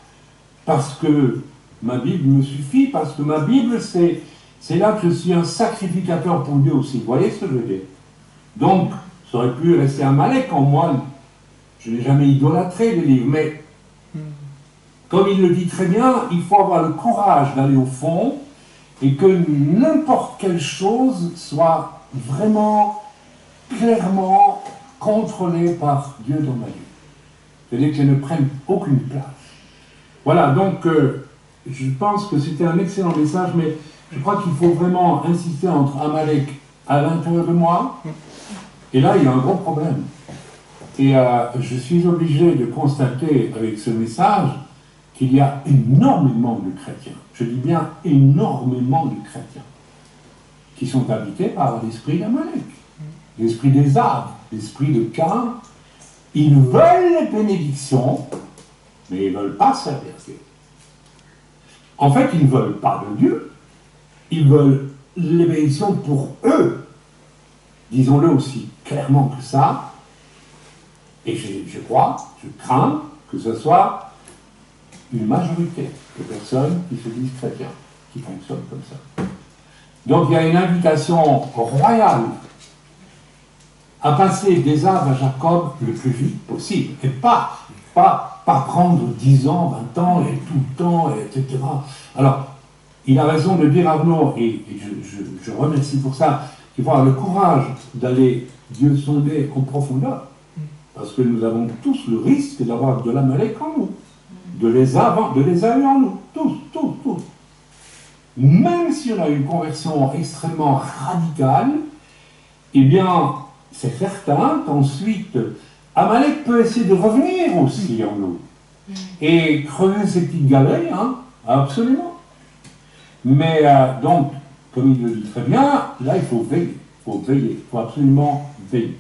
Parce que ma Bible me suffit, parce que ma Bible, c'est là que je suis un sacrificateur pour Dieu aussi. Vous voyez ce que je veux dire? Donc, ça aurait pu rester Amalek en moi. Je n'ai jamais idolâtré les livres, mais comme il le dit très bien, il faut avoir le courage d'aller au fond et que n'importe quelle chose soit vraiment, clairement contrôlée par Dieu dans ma vie. C'est-à-dire qu'elle ne prenne aucune place. Voilà, donc je pense que c'était un excellent message, mais je crois qu'il faut vraiment insister entre Amalek à l'intérieur de moi, et là il y a un gros problème. Et je suis obligé de constater avec ce message qu'il y a énormément de chrétiens, je dis bien énormément de chrétiens, qui sont habités par l'esprit d'Amalek, l'esprit des arbres, l'esprit de Caïn. Ils veulent les bénédictions, mais ils ne veulent pas servir Dieu. En fait, ils ne veulent pas de Dieu, ils veulent les bénédictions pour eux. Disons-le aussi clairement que ça, et je crois, je crains que ce soit une majorité de personnes qui se disent chrétiens, qui fonctionnent comme ça. Donc il y a une invitation royale à passer d'Ésav à Jacob le plus vite possible, et pas prendre 10 ans, 20 ans, et tout le temps, etc. Alors, il a raison de dire Arnaud, et je remercie pour ça, qu'il faut avoir le courage d'aller Dieu sonder en profondeur, parce que nous avons tous le risque d'avoir de l'Amalek en nous, de les avoir en nous, tous. Même si on a une conversion extrêmement radicale, eh bien, c'est certain qu'ensuite, Amalek peut essayer de revenir aussi en nous. Et creuser ces petites galeries, hein, absolument. Mais donc, comme il le dit très bien, là il faut veiller, il faut absolument veiller.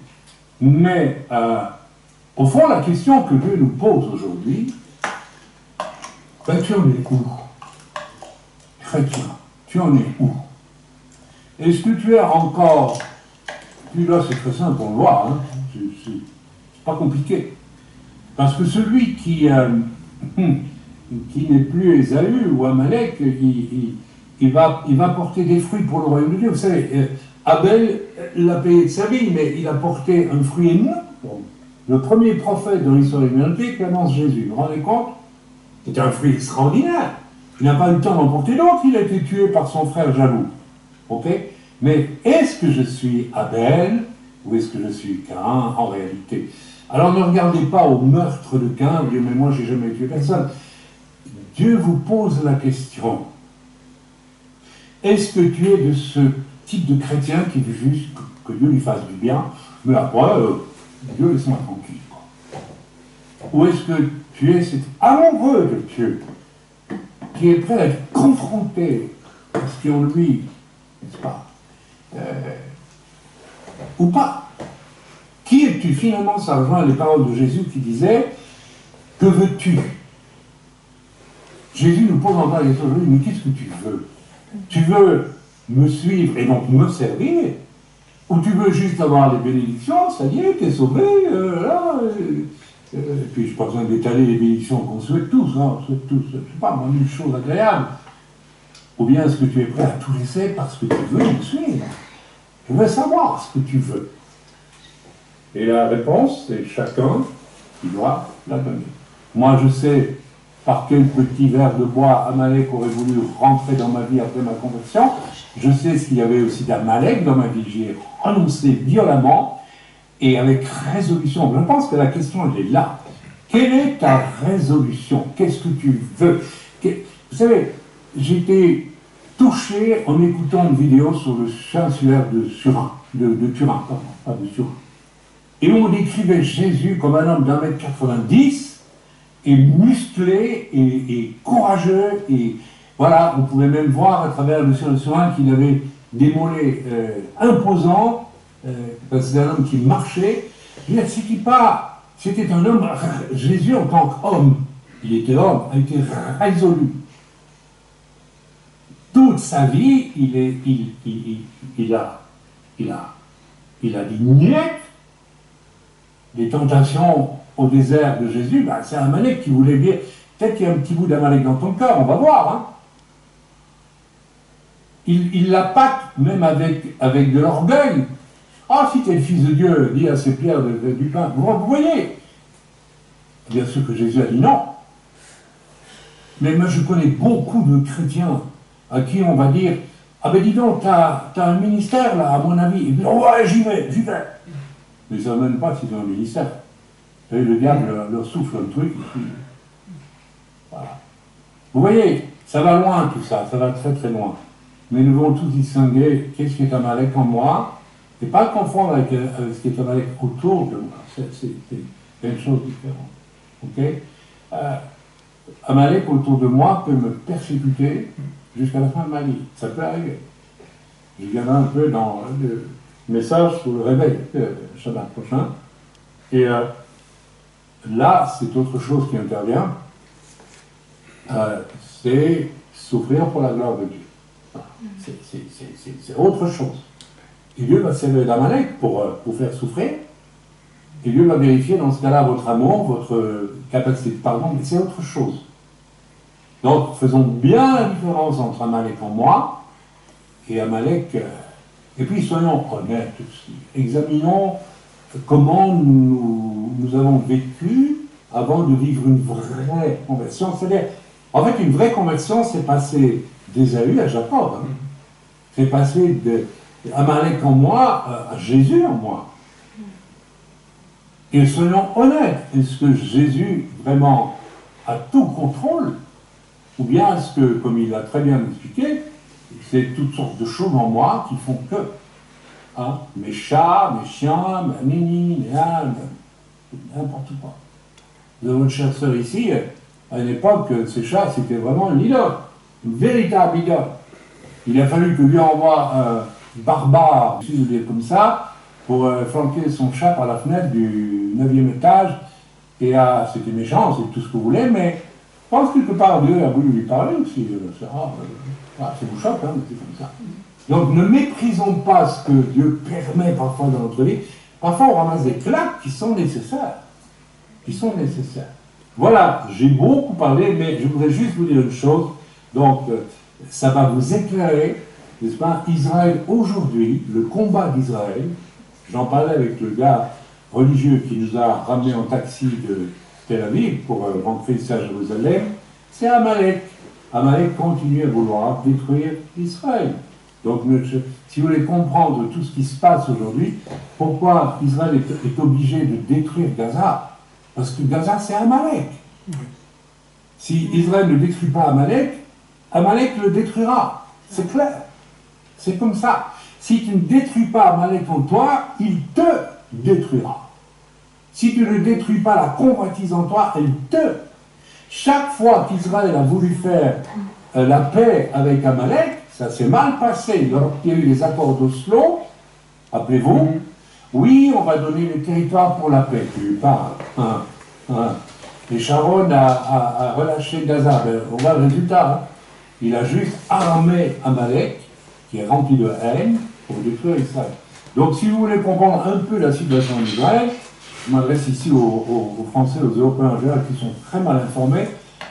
Mais au fond, la question que Dieu nous pose aujourd'hui, ben, tu en es où? Chrétien, tu en es où? Est-ce que tu es encore... Puis là, c'est très simple, on le voit, hein, c'est pas compliqué. Parce que celui qui n'est plus Ésaü ou Amalek, il va porter des fruits pour le royaume de Dieu. Vous savez, Abel l'a payé de sa vie, mais il a porté un fruit énorme. Le premier prophète de l'histoire de l'humanité qui annonce Jésus. Vous vous rendez compte? C'était un fruit extraordinaire. Il n'a pas eu le temps d'en porter d'autres, il a été tué par son frère jaloux. Ok? Mais est-ce que je suis Abel ou est-ce que je suis Caïn en réalité? Alors ne regardez pas au meurtre de Caïn, Dieu, mais moi j'ai jamais tué personne. Dieu vous pose la question. Est-ce que tu es de ce type de chrétien qui veut juste que Dieu lui fasse du bien, mais après, Dieu laisse-moi tranquille. Ou est-ce que tu es cet amoureux de Dieu qui est prêt à être confronté à ce qui est en lui, n'est-ce pas, ou pas? Qui es-tu? Finalement, ça rejoint les paroles de Jésus qui disait « Que veux-tu » Jésus nous pose encore la question aujourd'hui, mais qu'est-ce que tu veux? Tu veux me suivre et donc me servir? Ou tu veux juste avoir les bénédictions, ça y est, t'es sauvé, et puis je n'ai pas besoin d'étaler les bénédictions qu'on souhaite tous, hein, on souhaite tous, je ne sais pas, moi, une chose agréable. Ou bien est-ce que tu es prêt à tout laisser parce que tu veux me suivre? Je veux savoir ce que tu veux. Et la réponse, c'est chacun qui doit la donner. Moi, je sais par quel petit verre de bois Amalek aurait voulu rentrer dans ma vie après ma conversion. Je sais ce qu'il y avait aussi d'Amalek dans ma vie. J'y ai renoncé violemment et avec résolution. Je pense que la question, elle est là. Quelle est ta résolution? Qu'est-ce que tu veux? Vous savez, j'étais touché en écoutant une vidéo sur le Saint-Suaire de Turin, pardon, pas de Turin. Et on décrivait Jésus comme un homme d'1,90 m et musclé et courageux. Et voilà, on pouvait même voir à travers le Sieur de Turin qu'il avait des mollets imposants. C'était un homme qui marchait. C'était un homme, Jésus en tant qu'homme, il était homme, a été résolu. Toute sa vie, il a dit niet. Les tentations au désert de Jésus, ben, c'est Amalek qui voulait dire, peut-être qu'il y a un petit bout d'Amalek dans ton cœur, on va voir. Hein. Il la pâte même avec de l'orgueil. Ah, si tu es le Fils de Dieu, dis à ces pierres du pain. Vous voyez? Bien sûr que Jésus a dit non. Mais moi, je connais beaucoup de chrétiens à qui on va dire, ah ben dis donc, t'as un ministère là, à mon avis. Et puis, oh, ouais, j'y vais. Mais ils ne savent même pas s'ils ont un ministère. Et le diable leur souffle un truc, et puis, voilà. Vous voyez, ça va loin tout ça, ça va très très loin. Mais nous devons tous distinguer qu'est-ce qui est Amalek en moi, et pas confondre avec ce qui est Amalek autour de moi. C'est une chose différente. Ok? Amalek autour de moi peut me persécuter jusqu'à la fin de ma vie. Ça peut arriver. Je viendrai un peu dans le message sur le réveil, Shabbat prochain. Et là, c'est autre chose qui intervient. C'est souffrir pour la gloire de Dieu. C'est autre chose. Et Dieu va servir d'Amalek pour faire souffrir. Et Dieu va vérifier dans ce cas-là votre amour, votre capacité de pardon, mais c'est autre chose. Donc, faisons bien la différence entre Amalek en moi et Amalek. Et puis, soyons honnêtes aussi. Examinons comment nous avons vécu avant de vivre une vraie conversion. C'est-à-dire, en fait, une vraie conversion, c'est passer d'Ésaü à Jacob. Hein. C'est passer d'Amalek en moi à Jésus en moi. Et soyons honnêtes. Est-ce que Jésus, vraiment, a tout contrôle? Ou bien est-ce que, comme il l'a très bien expliqué, c'est toutes sortes de choses en moi qui font que. Hein, mes chats, mes chiens, ma nini, mes ânes. n'importe quoi. Vous avez votre chasseur ici, à une époque, ces chats, c'était vraiment une idole, une véritable idole. Il a fallu que lui envoie un barbare, si je veux dire comme ça, pour flanquer son chat par la fenêtre du 9e étage. Et c'était méchant, c'est tout ce que vous voulez, mais je pense quelque part Dieu a voulu lui parler aussi. C'est vous choque, hein, mais c'est comme ça. Donc ne méprisons pas ce que Dieu permet parfois dans notre vie. Parfois on ramasse des claques qui sont nécessaires. Voilà, j'ai beaucoup parlé, mais je voudrais juste vous dire une chose. Donc, ça va vous éclairer, n'est-ce pas? Israël aujourd'hui, le combat d'Israël, j'en parlais avec le gars religieux qui nous a ramenés en taxi de Tel Aviv pour rentrer ici à Jérusalem, c'est Amalek. Amalek continue à vouloir détruire Israël. Donc, si vous voulez comprendre tout ce qui se passe aujourd'hui, pourquoi Israël est obligé de détruire Gaza? Parce que Gaza, c'est Amalek. Si Israël ne détruit pas Amalek, Amalek le détruira. C'est clair. C'est comme ça. Si tu ne détruis pas Amalek en toi, il te détruira. Si tu ne détruis pas la convoitise en toi, elle te. Chaque fois qu'Israël a voulu faire la paix avec Amalek, ça s'est mal passé. Il y a eu les accords d'Oslo, rappelez-vous. Oui, on va donner les territoires pour la paix. Tu parles. Et Sharon a relâché Gaza. Ben, on voit le résultat. Hein. Il a juste armé Amalek, qui est rempli de haine, pour détruire Israël. Donc, si vous voulez comprendre un peu la situation d'Israël, je m'adresse ici aux Français, aux Européens en général, qui sont très mal informés,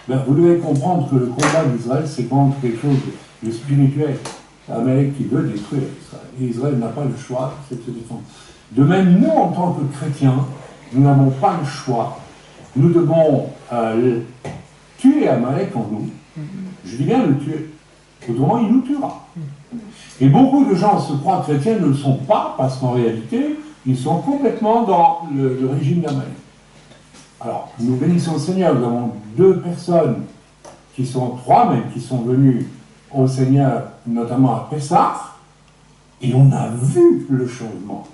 ben, vous devez comprendre que le combat d'Israël, c'est contre quelque chose de spirituel. C'est Amalek qui veut détruire Israël. Et Israël n'a pas le choix, c'est de se défendre. De même, nous, en tant que chrétiens, nous n'avons pas le choix. Nous devons tuer Amalek en nous. Je dis bien le tuer. Autrement, il nous tuera. Et beaucoup de gens se croient chrétiens, ne le sont pas, parce qu'en réalité, ils sont complètement dans le régime d'Amalek. Alors, nous bénissons le Seigneur, nous avons 2 personnes, qui sont 3 même, qui sont venues au Seigneur, notamment à Pessah, et on a vu le changement.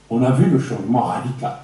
On a vu le changement radical.